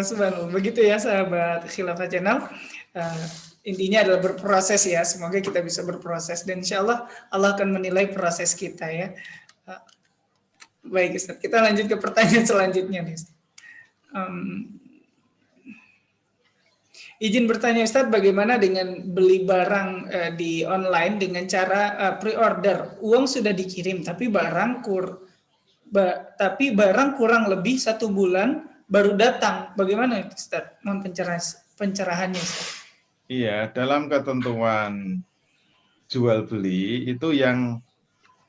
subhanallah. Begitu ya sahabat Khilafah Channel. Intinya adalah berproses ya. Semoga kita bisa berproses dan insya Allah Allah akan menilai proses kita ya. Baik Ustaz, kita lanjut ke pertanyaan selanjutnya nih. Izin bertanya Ustaz, bagaimana dengan beli barang di online dengan cara pre-order? Uang sudah dikirim, tapi barang kurang lebih 1 bulan baru datang. Bagaimana Ustaz? Pencerahannya Ustaz? Iya, dalam ketentuan jual beli itu yang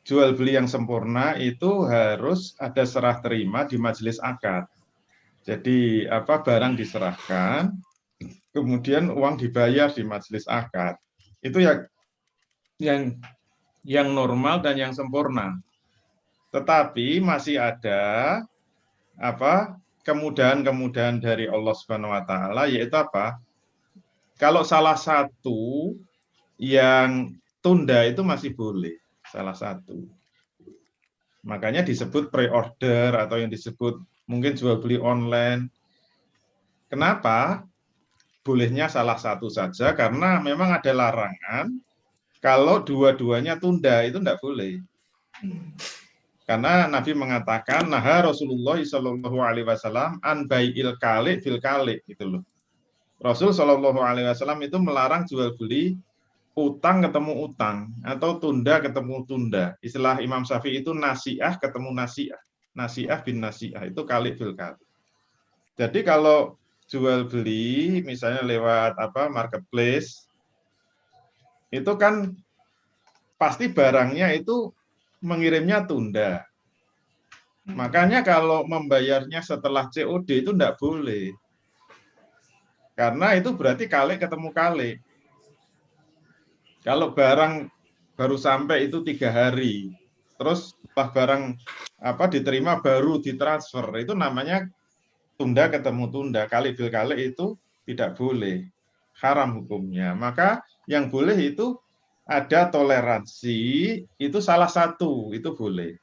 jual beli yang sempurna itu harus ada serah terima di majelis akad. Jadi barang diserahkan, kemudian uang dibayar di majelis akad. Itu yang normal dan yang sempurna. Tetapi masih ada kemudahan-kemudahan dari Allah Subhanahu wa taala, yaitu apa? Kalau salah satu yang tunda itu masih boleh, salah satu. Makanya disebut pre-order atau yang disebut mungkin jual beli online. Kenapa? Bolehnya salah satu saja karena memang ada larangan kalau dua-duanya tunda itu tidak boleh. Karena Nabi mengatakan, nah Rasulullah Shallallahu Alaihi Wasallam an bai'il kali fil kali gitu loh. Rasul Shallallahu Alaihi Wasallam itu melarang jual beli utang ketemu utang atau tunda ketemu tunda. Istilah Imam Syafi'i itu nasiah ketemu nasiah, nasiah bin nasiah itu kali fil kali. Jadi kalau jual beli misalnya lewat marketplace itu kan pasti barangnya itu mengirimnya tunda. Makanya kalau membayarnya setelah COD itu tidak boleh. Karena itu berarti kali ketemu kali. Kalau barang baru sampai itu 3 hari, terus setelah barang diterima baru ditransfer, itu namanya tunda ketemu tunda, kali bil kali itu tidak boleh, haram hukumnya. Maka yang boleh itu ada toleransi, itu salah satu, itu boleh.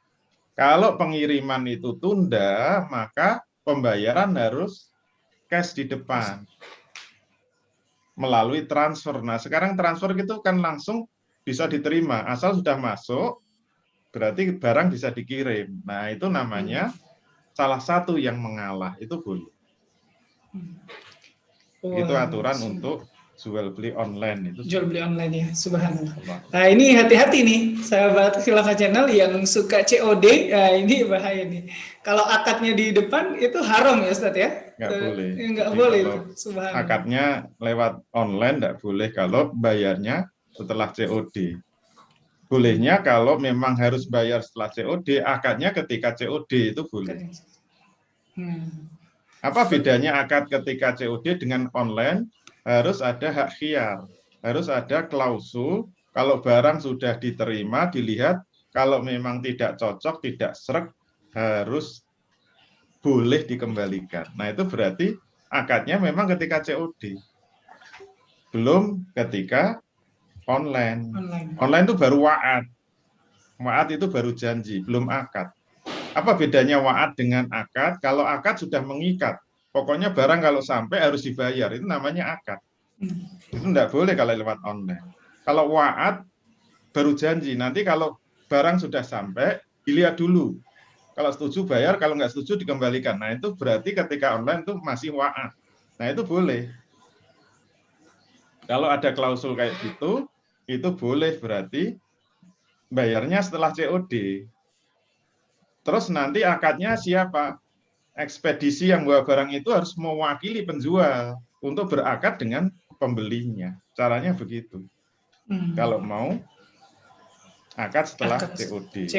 Kalau pengiriman itu tunda, maka pembayaran harus cash di depan melalui transfer. Nah, sekarang transfer itu kan langsung bisa diterima, asal sudah masuk, berarti barang bisa dikirim. Nah, itu namanya salah satu yang mengalah, itu boleh. Itu aturan untuk jual beli online itu. Jual beli online ya, subhanallah. Nah ini hati-hati nih sahabat Khilafah Channel yang suka COD, ini bahaya nih. Kalau akadnya di depan itu haram ya Ustaz ya? Nggak boleh. Nggak boleh itu, subhanallah. Akadnya lewat online nggak boleh kalau bayarnya setelah COD. Bolehnya kalau memang harus bayar setelah COD, akadnya ketika COD itu boleh. Apa bedanya akad ketika COD dengan online? Harus ada hak khiyar, harus ada klausul. Kalau barang sudah diterima, dilihat, kalau memang tidak cocok, tidak sreg, harus boleh dikembalikan. Nah itu berarti akadnya memang ketika COD, belum ketika online. Online itu baru wa'ad. Wa'ad itu baru janji, belum akad. Apa bedanya wa'ad dengan akad? Kalau akad sudah mengikat, pokoknya barang kalau sampai harus dibayar, itu namanya akad. Itu tidak boleh kalau lewat online. Kalau wa'ad, baru janji. Nanti kalau barang sudah sampai, dilihat dulu. Kalau setuju bayar, kalau nggak setuju dikembalikan. Nah itu berarti ketika online itu masih wa'ad. Nah itu boleh. Kalau ada klausul kayak gitu, itu boleh berarti bayarnya setelah COD. Terus nanti akadnya siapa? Ekspedisi yang bawa barang itu harus mewakili penjual untuk berakad dengan pembelinya. Caranya begitu. Kalau mau akad setelah COD.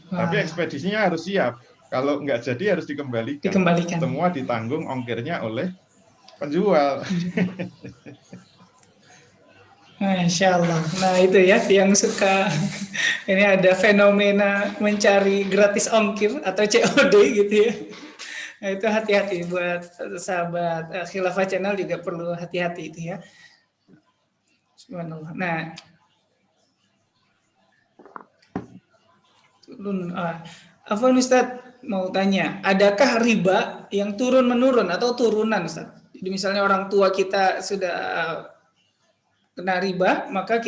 Tapi ekspedisinya harus siap. Kalau nggak jadi harus dikembalikan. Semua ditanggung ongkirnya oleh penjual. Masya Allah. Nah itu ya yang suka ini ada fenomena mencari gratis ongkir atau COD gitu ya. Nah itu hati-hati buat sahabat Khilafah Channel juga perlu hati-hati itu ya. Subhanallah. Nah, apa Ustadz mau tanya, adakah riba yang turun menurun atau turunan Ustadz? Jadi misalnya orang tua kita sudah kena riba, maka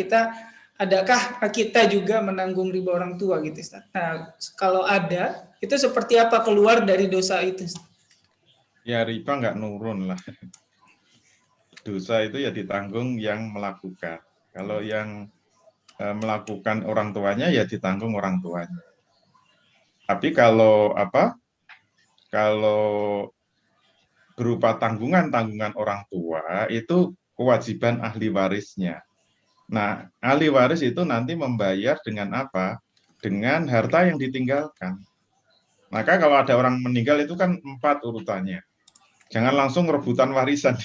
adakah kita juga menanggung riba orang tua gitu Ustaz? Nah, kalau ada, itu seperti apa keluar dari dosa itu? Ya riba nggak nurun lah. Dosa itu ya ditanggung yang melakukan. Kalau yang melakukan orang tuanya ya ditanggung orang tuanya. Tapi kalau kalau berupa tanggungan orang tua itu kewajiban ahli warisnya. Nah, ahli waris itu nanti membayar dengan apa? Dengan harta yang ditinggalkan. Maka kalau ada orang meninggal itu kan 4 urutannya. Jangan langsung rebutan warisan.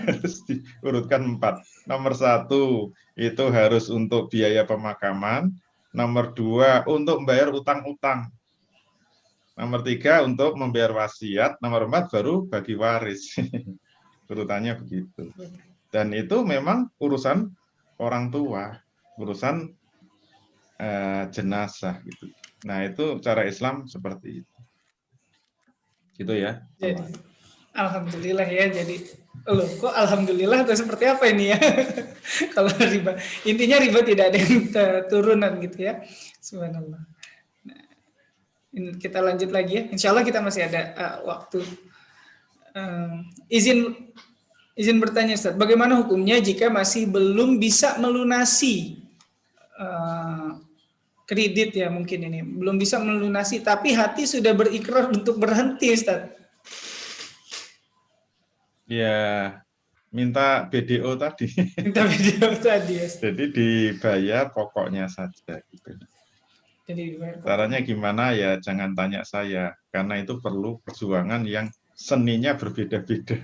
Harus diurutkan 4. Nomor 1 itu harus untuk biaya pemakaman. Nomor 2 untuk membayar utang-utang. Nomor 3 untuk membayar wasiat. Nomor 4 baru bagi waris. Urutannya begitu. Dan itu memang urusan orang tua, urusan jenazah gitu. Nah itu cara Islam seperti itu. Gitu ya. Jadi, alhamdulillah ya. Jadi, loh kok alhamdulillah atau seperti apa ini ya? Kalau riba, intinya riba tidak ada yang turunan gitu ya. Subhanallah. Nah, kita lanjut lagi ya. Insya Allah kita masih ada waktu. Izin bertanya Ustaz, bagaimana hukumnya jika masih belum bisa melunasi kredit ya mungkin ini, belum bisa melunasi tapi hati sudah berikrar untuk berhenti Ustaz? Ya, minta BDO tadi. Minta video tadi ya. Jadi dibayar pokoknya saja gitu. Jadi Caranya gimana ya jangan tanya saya, karena itu perlu perjuangan yang seninya berbeda-beda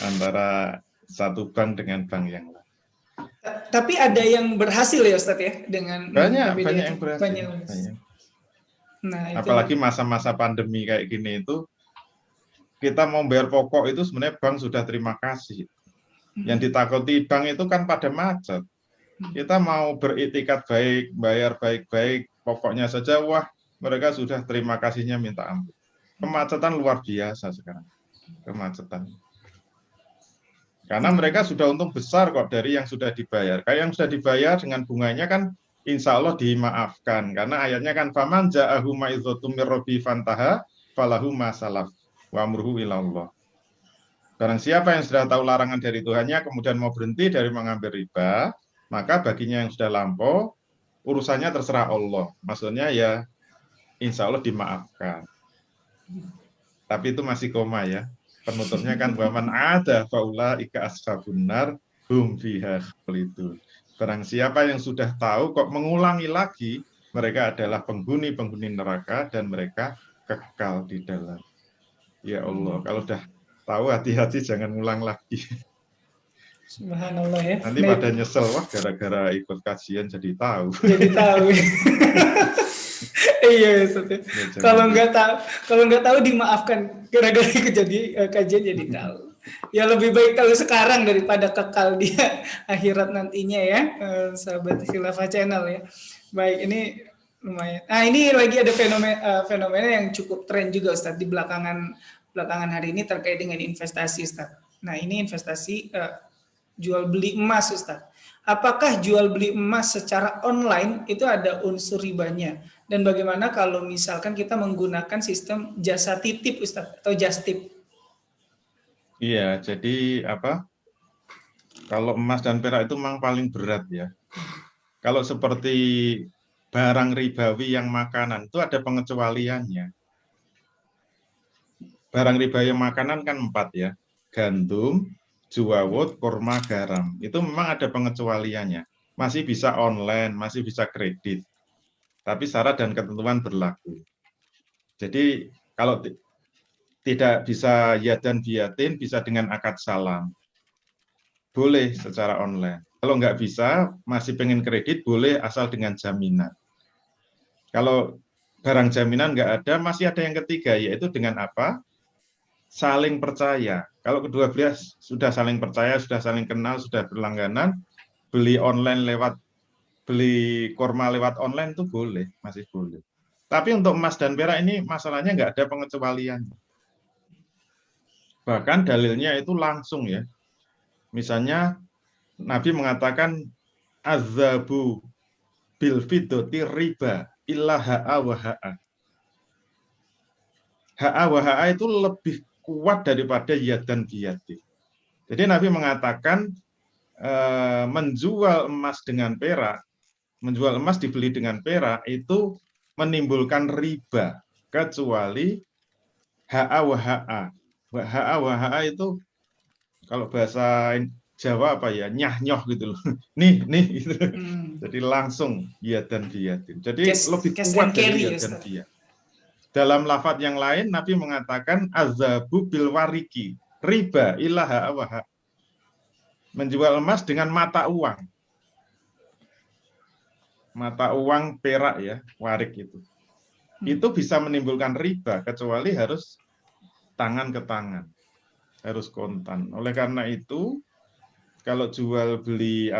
antara satu bank dengan bank yang lain. Tapi ada yang berhasil ya Ustaz ya dengan Banyak yang berhasil. Banyak. Nah, itu. Apalagi masa-masa pandemi kayak gini itu, kita mau bayar pokok itu sebenarnya bank sudah terima kasih. Yang ditakuti bank itu kan pada macet. Kita mau beriktikat baik, bayar baik-baik, pokoknya saja, wah mereka sudah terima kasihnya minta ampun. Kemacetan luar biasa sekarang. Kemacetan. Karena mereka sudah untung besar kok dari yang sudah dibayar. Kayak yang sudah dibayar dengan bunganya kan insya Allah dimaafkan. Karena ayatnya kan faman ja'ahu ma'idzatum mir rabbi fantaha falahu ma salaf wa amruhu ilallah. Barang siapa yang sudah tahu larangan dari Tuhannya kemudian mau berhenti dari mengambil riba, maka baginya yang sudah lampau urusannya terserah Allah. Maksudnya ya insya Allah dimaafkan. Tapi itu masih koma ya. Penutupnya kan waman ada faula ika ashabun nar hum fiha khalidun. Barang siapa yang sudah tahu kok mengulangi lagi, mereka adalah penghuni-penghuni neraka dan mereka kekal di dalam. Ya Allah, kalau sudah tahu hati-hati jangan ngulang lagi. Subhanallah ya. Nanti pada nyesel, wah gara-gara ikut kajian jadi tahu. Jadi tahu. Iya, kalau nggak tahu dimaafkan gara-gara jadi kajian jadi tahu. Ya lebih baik tahu sekarang daripada kekal dia akhirat nantinya ya, sahabat Khilafah Channel ya. Baik, ini lumayan. Nah ini lagi ada fenomena yang cukup tren juga Ustaz di belakangan hari ini terkait dengan investasi Ustaz. Nah ini investasi jual beli emas Ustaz. Apakah jual beli emas secara online itu ada unsur ribanya? Dan bagaimana kalau misalkan kita menggunakan sistem jasa titip Ustaz atau just tip? Iya, jadi kalau emas dan perak itu memang paling berat ya. Kalau seperti barang ribawi yang makanan itu ada pengecualiannya. Barang ribawi yang makanan kan 4 ya. Gandum, juawut, kurma, garam. Itu memang ada pengecualiannya. Masih bisa online, masih bisa kredit. Tapi syarat dan ketentuan berlaku. Jadi kalau tidak bisa yad dan biyatin, bisa dengan akad salam. boleh secara online. Kalau nggak bisa, masih pengen kredit, boleh asal dengan jaminan. Kalau barang jaminan nggak ada, masih ada yang ketiga, yaitu dengan apa? Saling percaya. Kalau kedua belah sudah saling percaya, sudah saling kenal, sudah berlangganan, beli online beli kurma lewat online itu boleh, masih boleh. Tapi untuk emas dan perak ini masalahnya nggak ada pengecualian. Bahkan dalilnya itu langsung ya. Misalnya Nabi mengatakan azabu bil fiddati riba illa ha'a wa ha'a. Ha'a wa ha'a itu lebih kuat daripada yad dan biyadi. Jadi Nabi mengatakan menjual emas dengan perak, menjual emas dibeli dengan perak itu menimbulkan riba kecuali ha'a wa ha'a. Ha'a wa ha'a itu kalau bahasa Jawa apa ya, nyah-nyoh gitu loh. Nih, gitu. Jadi langsung yad dan biyadin. Jadi lebih kuat dari yad dan biyad. Dalam lafaz yang lain Nabi mengatakan azabu bil wariki, riba ilaha awaha. Menjual emas dengan mata uang. Mata uang perak ya, warik itu. Itu bisa menimbulkan riba kecuali harus tangan ke tangan. Harus kontan. Oleh karena itu kalau jual beli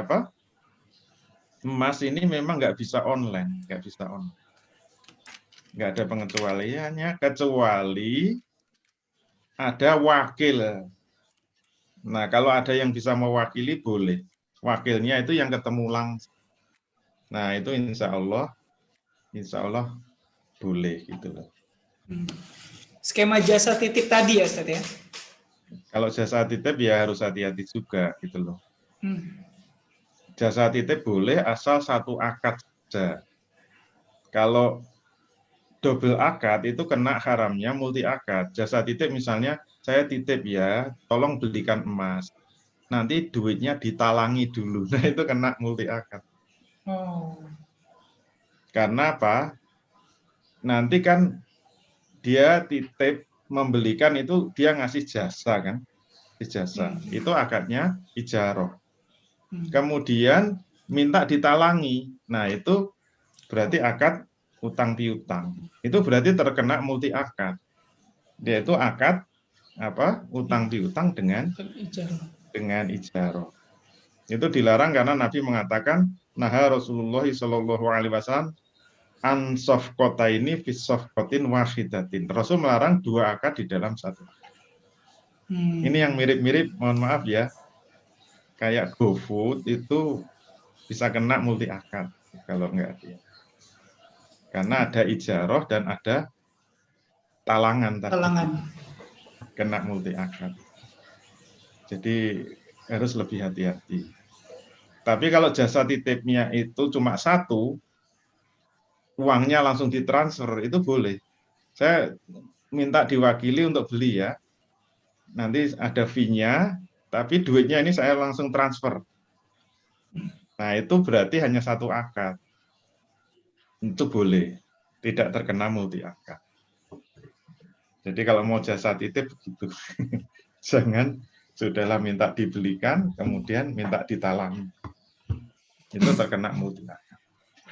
emas ini memang nggak bisa online, nggak ada pengecualiannya kecuali ada wakil. Nah kalau ada yang bisa mewakili boleh, wakilnya itu yang ketemu langsung. Nah itu insya Allah boleh gitu loh. Skema jasa titip tadi ya Ustaz ya? Kalau jasa titip ya harus hati-hati juga gitu loh. Jasa titip boleh asal satu akad saja. Kalau double akad itu kena haramnya multi akad. Jasa titip misalnya saya titip ya, tolong belikan emas. Nanti duitnya ditalangi dulu. Nah itu kena multi akad. Karena apa? Nanti kan dia titip membelikan itu dia ngasih jasa kan, ijazah. Itu akadnya ijaroh. Kemudian minta ditalangi. Nah itu berarti akad utang piutang. Itu berarti terkena multi akad. Yaitu akad utang piutang dengan ijaroh. Itu dilarang karena Nabi mengatakan naha Rasulullah Shallallahu Alaihi Wasallam an sofkota ini fi sofkotin wahidatin. Rasul melarang dua akad di dalam satu. Ini yang mirip-mirip, mohon maaf ya, kayak GoFood itu bisa kena multi akad kalau enggak dia. Karena ada ijaroh dan ada talangan tadi. Kena multi akad. Jadi harus lebih hati-hati. Tapi kalau jasa titipnya itu cuma satu, uangnya langsung ditransfer, itu boleh. Saya minta diwakili untuk beli ya. Nanti ada fee-nya, tapi duitnya ini saya langsung transfer. Nah, itu berarti hanya satu akad. Itu boleh. Tidak terkena multi akad. Jadi kalau mau jasa titip begitu. Jangan sudahlah minta dibelikan, kemudian minta ditalangi. Itu terkena multi akad.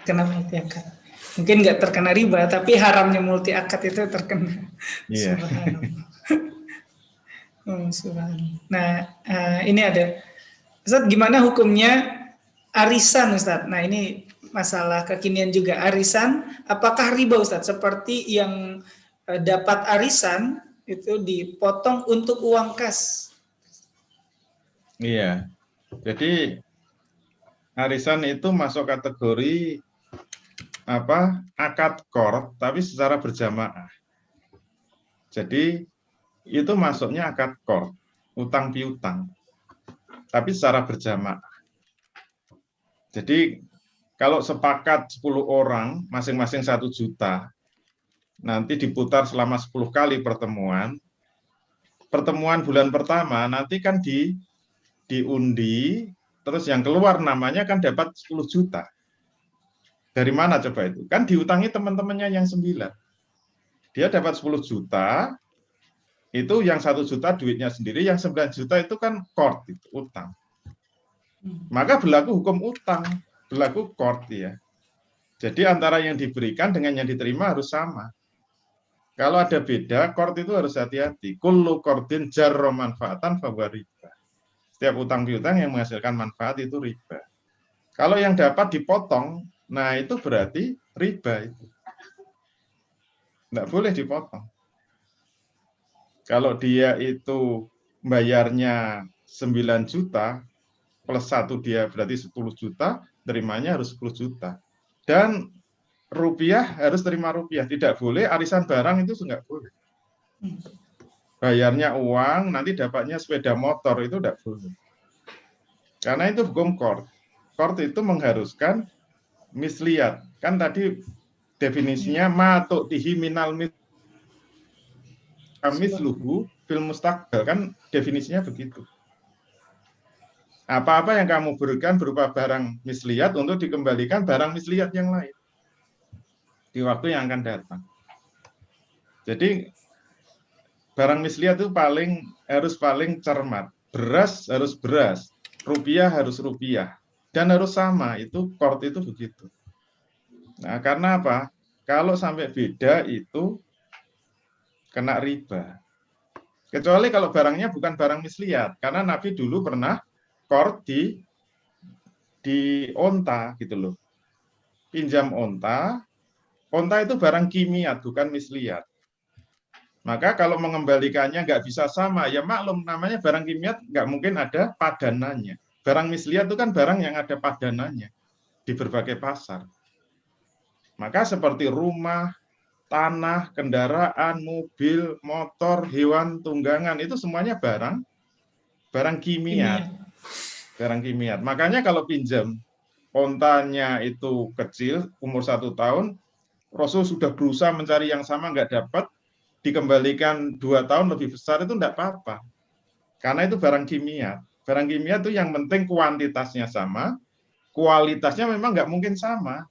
Kena multi akad. Mungkin nggak terkena riba, tapi haramnya multi akad itu terkena. Iya. Subhanallah. Nah, ini ada. Ustaz, gimana hukumnya arisan, Ustaz? Nah, ini masalah kekinian juga. Arisan, apakah riba, Ustaz? Seperti yang dapat arisan, itu dipotong untuk uang kas. Iya. Jadi, arisan itu masuk kategori akad qard tapi secara berjamaah. Jadi itu masuknya akad qard, utang piutang, tapi secara berjamaah. Jadi kalau sepakat 10 orang, masing-masing 1 juta, nanti diputar selama 10 kali pertemuan. Pertemuan bulan pertama nanti kan diundi, terus yang keluar namanya kan dapat 10 juta. Dari mana coba itu? Kan diutangi teman-temannya yang 9. Dia dapat 10 juta, itu yang 1 juta duitnya sendiri, yang 9 juta itu kan qard, utang. Maka berlaku hukum utang, berlaku qard ya. Jadi antara yang diberikan dengan yang diterima harus sama. Kalau ada beda, qard itu harus hati-hati. Kullu qardin jarra manfaatan fahuwa riba. Setiap utang piutang yang menghasilkan manfaat itu riba. Kalau yang dapat dipotong, nah itu berarti riba itu. Nggak boleh dipotong. Kalau dia itu bayarnya 9 juta, plus 1 dia berarti 10 juta, terimanya harus 10 juta. Dan rupiah harus terima rupiah. Tidak boleh arisan barang itu nggak boleh. Bayarnya uang, nanti dapatnya sepeda motor, itu tidak boleh. Karena itu hukum qard. Qard itu mengharuskan misliat. Kan tadi definisinya ma tu'tihi minal misluhu fil mustaqbal, kan definisinya begitu. Apa-apa yang kamu berikan berupa barang misliat untuk dikembalikan barang misliat yang lain di waktu yang akan datang. Jadi barang misliat itu harus paling cermat. Beras harus beras, rupiah harus rupiah, dan harus sama. Itu qard itu begitu. Nah, karena apa? Kalau sampai beda itu kena riba. Kecuali kalau barangnya bukan barang misliat, karena Nabi dulu pernah qard di onta gitu loh. Pinjam onta itu barang kimiat, bukan misliat. Maka kalau mengembalikannya nggak bisa sama, ya maklum namanya barang kimiat nggak mungkin ada padanannya. Barang misliat itu kan barang yang ada padanannya di berbagai pasar. Maka seperti rumah, tanah, kendaraan, mobil, motor, hewan tunggangan, itu semuanya barang kimiat. Barang kimiat. Makanya kalau pinjam, ontanya itu kecil, umur 1 tahun, Rasul sudah berusaha mencari yang sama, nggak dapat, dikembalikan 2 tahun lebih besar, itu nggak apa-apa. Karena itu barang kimiat. Barang kimiat itu yang penting kuantitasnya sama, kualitasnya memang nggak mungkin sama.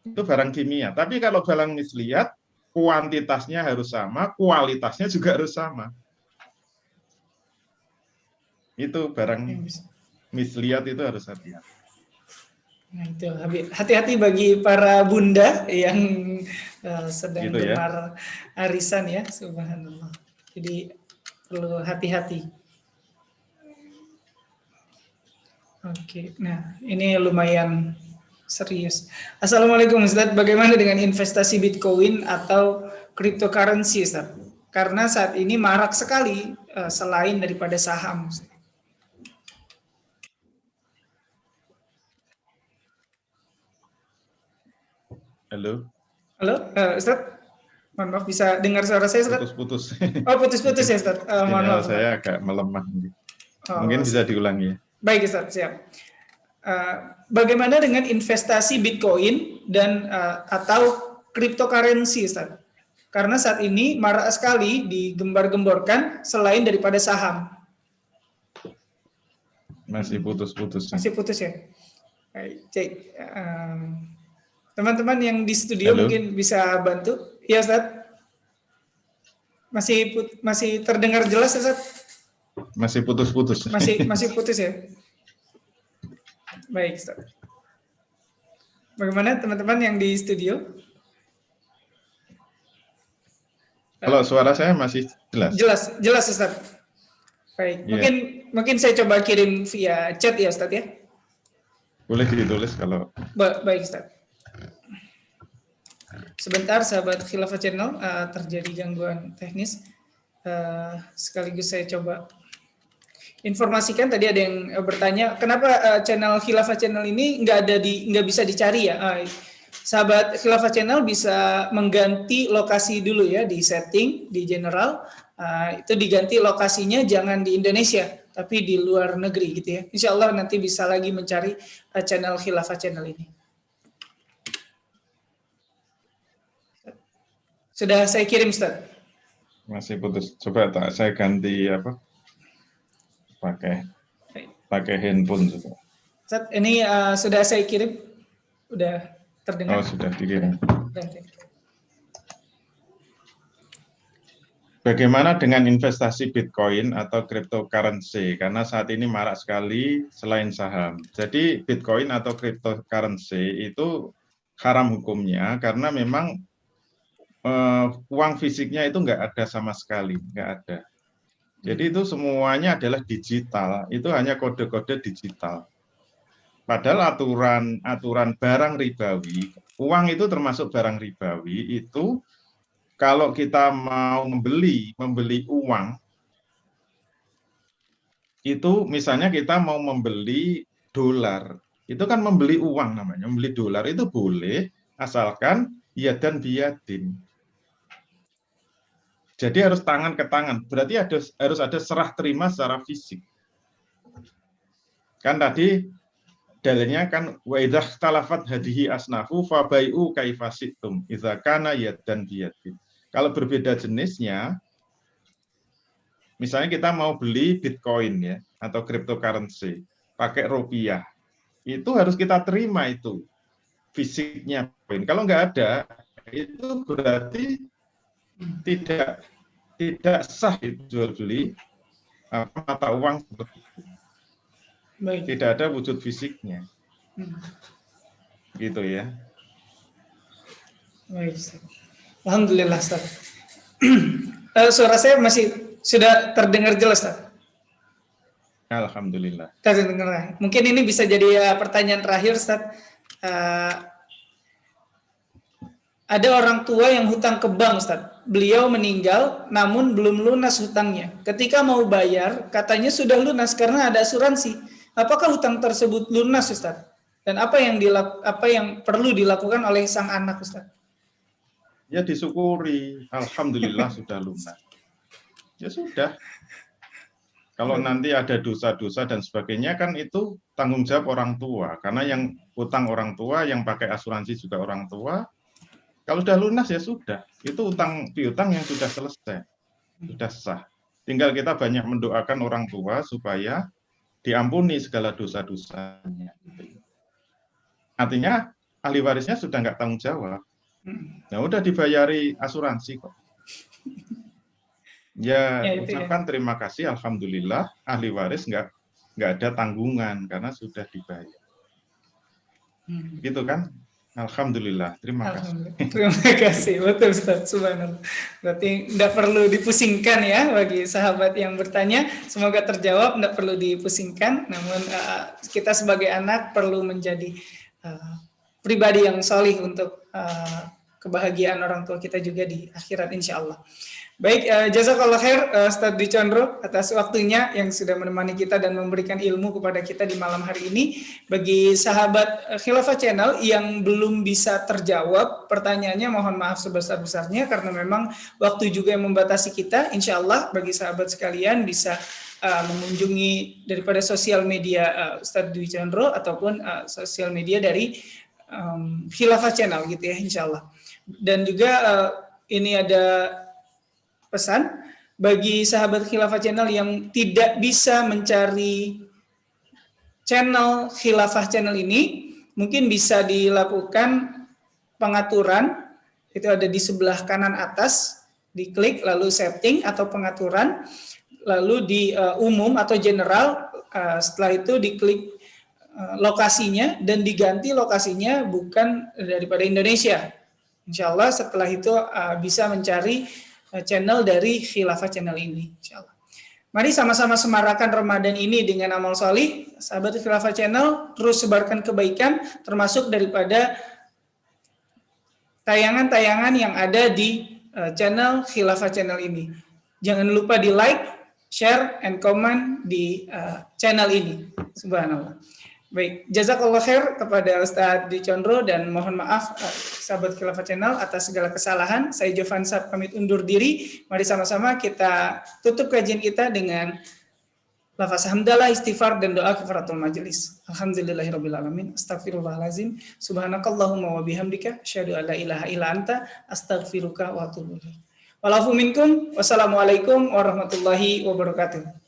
Itu barang kimia. Tapi kalau barang misliat, kuantitasnya harus sama, kualitasnya juga harus sama. Itu barang misliat itu harus hati-hati. Nah, itu hati-hati bagi para bunda yang sedang gitu ya. gemar arisan ya, subhanallah. Jadi perlu hati-hati. Oke, nah ini lumayan serius. Assalamualaikum Ustaz, bagaimana dengan investasi Bitcoin atau cryptocurrency Ustaz? Karena saat ini marak sekali selain daripada saham. Halo. Halo, Ustaz? Mohon maaf, bisa dengar suara saya Ustaz? Putus-putus. Oh, putus-putus ya Ustaz? Mohon maaf. Saya agak melemah. Mungkin bisa diulangi ya. Baik Ustaz, siap. Bagaimana dengan investasi Bitcoin dan atau cryptocurrency Ustaz? Karena saat ini marak sekali digembar-gemborkan selain daripada saham. Masih putus-putus. Masih putus ya? Baik, cek. Teman-teman yang di studio Halo. Mungkin bisa bantu. Ya Ustaz? Masih terdengar jelas Ustaz? Masih putus-putus. Masih putus ya? Baik, Ustaz. Bagaimana teman-teman yang di studio? Kalau suara saya masih jelas. Jelas Ustaz. Baik, mungkin saya coba kirim via chat ya Ustaz ya. Boleh ditulis kalau. Baik Ustaz. Sebentar sahabat Khilafah Channel, terjadi gangguan teknis. Sekaligus saya coba informasikan, tadi ada yang bertanya kenapa channel Khilafah Channel ini nggak bisa dicari ya. Sahabat Khilafah Channel bisa mengganti lokasi dulu ya, di setting di general itu diganti lokasinya jangan di Indonesia tapi di luar negeri gitu ya. Insya Allah nanti bisa lagi mencari channel Khilafah Channel ini. Sudah saya kirim Ustaz. Masih putus. Coba saya ganti apa? Pakai handphone juga. Ustaz, ini sudah saya kirim. Udah terdengar. Oh, sudah dikirim. Bagaimana dengan investasi Bitcoin atau cryptocurrency? Karena saat ini marak sekali selain saham. Jadi Bitcoin atau cryptocurrency itu haram hukumnya karena memang uang fisiknya itu nggak ada sama sekali, nggak ada. Jadi itu semuanya adalah digital, itu hanya kode-kode digital. Padahal aturan barang ribawi, uang itu termasuk barang ribawi, itu kalau kita mau membeli uang, itu misalnya kita mau membeli dolar, itu kan membeli uang namanya, membeli dolar itu boleh, asalkan yadan biyadin. Jadi harus tangan ke tangan, berarti harus ada serah terima secara fisik. Kan tadi dalilnya kan wa idza talafat hadihi asnafu fa bai'u kaifasitum idza kana yadan biyadin. Kalau berbeda jenisnya, misalnya kita mau beli Bitcoin ya atau cryptocurrency pakai rupiah, itu harus kita terima itu fisiknya. Kalau nggak ada, itu berarti tidak sah jual beli mata uang seperti itu. Baik. Tidak ada wujud fisiknya. Gitu ya. Baik. Alhamdulillah, Ustaz. Suara saya masih sudah terdengar jelas, Ustaz? Alhamdulillah. Terdengar. Mungkin ini bisa jadi pertanyaan terakhir, Ustaz. Ada orang tua yang hutang ke bank, Ustaz. Beliau meninggal, namun belum lunas hutangnya. Ketika mau bayar, katanya sudah lunas karena ada asuransi. Apakah hutang tersebut lunas, Ustaz? Dan apa yang perlu dilakukan oleh sang anak, Ustaz? Ya disyukuri, alhamdulillah sudah lunas. Ya sudah. Kalau nanti ada dosa-dosa dan sebagainya kan itu tanggung jawab orang tua. Karena yang utang orang tua, yang pakai asuransi juga orang tua. Kalau sudah lunas ya sudah. Itu piutang yang sudah selesai, sudah sah. Tinggal kita banyak mendoakan orang tua supaya diampuni segala dosa-dosanya. Artinya ahli warisnya sudah nggak tanggung jawab. Nah, udah dibayari asuransi kok. Ya, ucapkan terima kasih, alhamdulillah ahli waris nggak ada tanggungan karena sudah dibayar. Gitu kan? Alhamdulillah, terima kasih. Terima kasih, betul Ustaz, subhanallah. Berarti tidak perlu dipusingkan ya bagi sahabat yang bertanya. Semoga terjawab, tidak perlu dipusingkan. Namun kita sebagai anak perlu menjadi pribadi yang solih untuk kebahagiaan orang tua kita juga di akhirat insya Allah. Baik, jazakallah khair Ustaz Dwi Condro atas waktunya yang sudah menemani kita dan memberikan ilmu kepada kita di malam hari ini. Bagi sahabat Khilafah Channel yang belum bisa terjawab pertanyaannya, mohon maaf sebesar-besarnya karena memang waktu juga yang membatasi kita. Insya Allah bagi sahabat sekalian bisa mengunjungi daripada sosial media Ustaz Dwi Condro ataupun sosial media dari Khilafah Channel gitu ya insya Allah. Dan juga ini ada pesan bagi sahabat Khilafah Channel yang tidak bisa mencari channel Khilafah Channel ini, mungkin bisa dilakukan pengaturan, itu ada di sebelah kanan atas, diklik lalu setting atau pengaturan, lalu di umum atau general, setelah itu diklik lokasinya dan diganti lokasinya bukan daripada Indonesia. Insya Allah setelah itu bisa mencari channel dari Khilafah Channel ini, insya Allah. Mari sama-sama semarakan Ramadan ini dengan amal solih. Sahabat Khilafah Channel terus sebarkan kebaikan, termasuk daripada tayangan-tayangan yang ada di channel Khilafah Channel ini. Jangan lupa di like, share, and comment di channel ini. Subhanallah. Baik, jazakallah khair kepada Ustaz Dwi Condro dan mohon maaf sahabat Khilafah Channel atas segala kesalahan. Saya Jovan Sab pamit undur diri. Mari sama-sama kita tutup kajian kita dengan lafaz hamdalah, istighfar dan doa kafaratul majelis. Alhamdulillahirabbil alamin. Astaghfirullahalazim. Subhanakallahumma wa bihamdika asyhadu an la ilaha illa anta astaghfiruka wa atubu ilaik. Walafu minkum. Wassalamualaikum warahmatullahi wabarakatuh.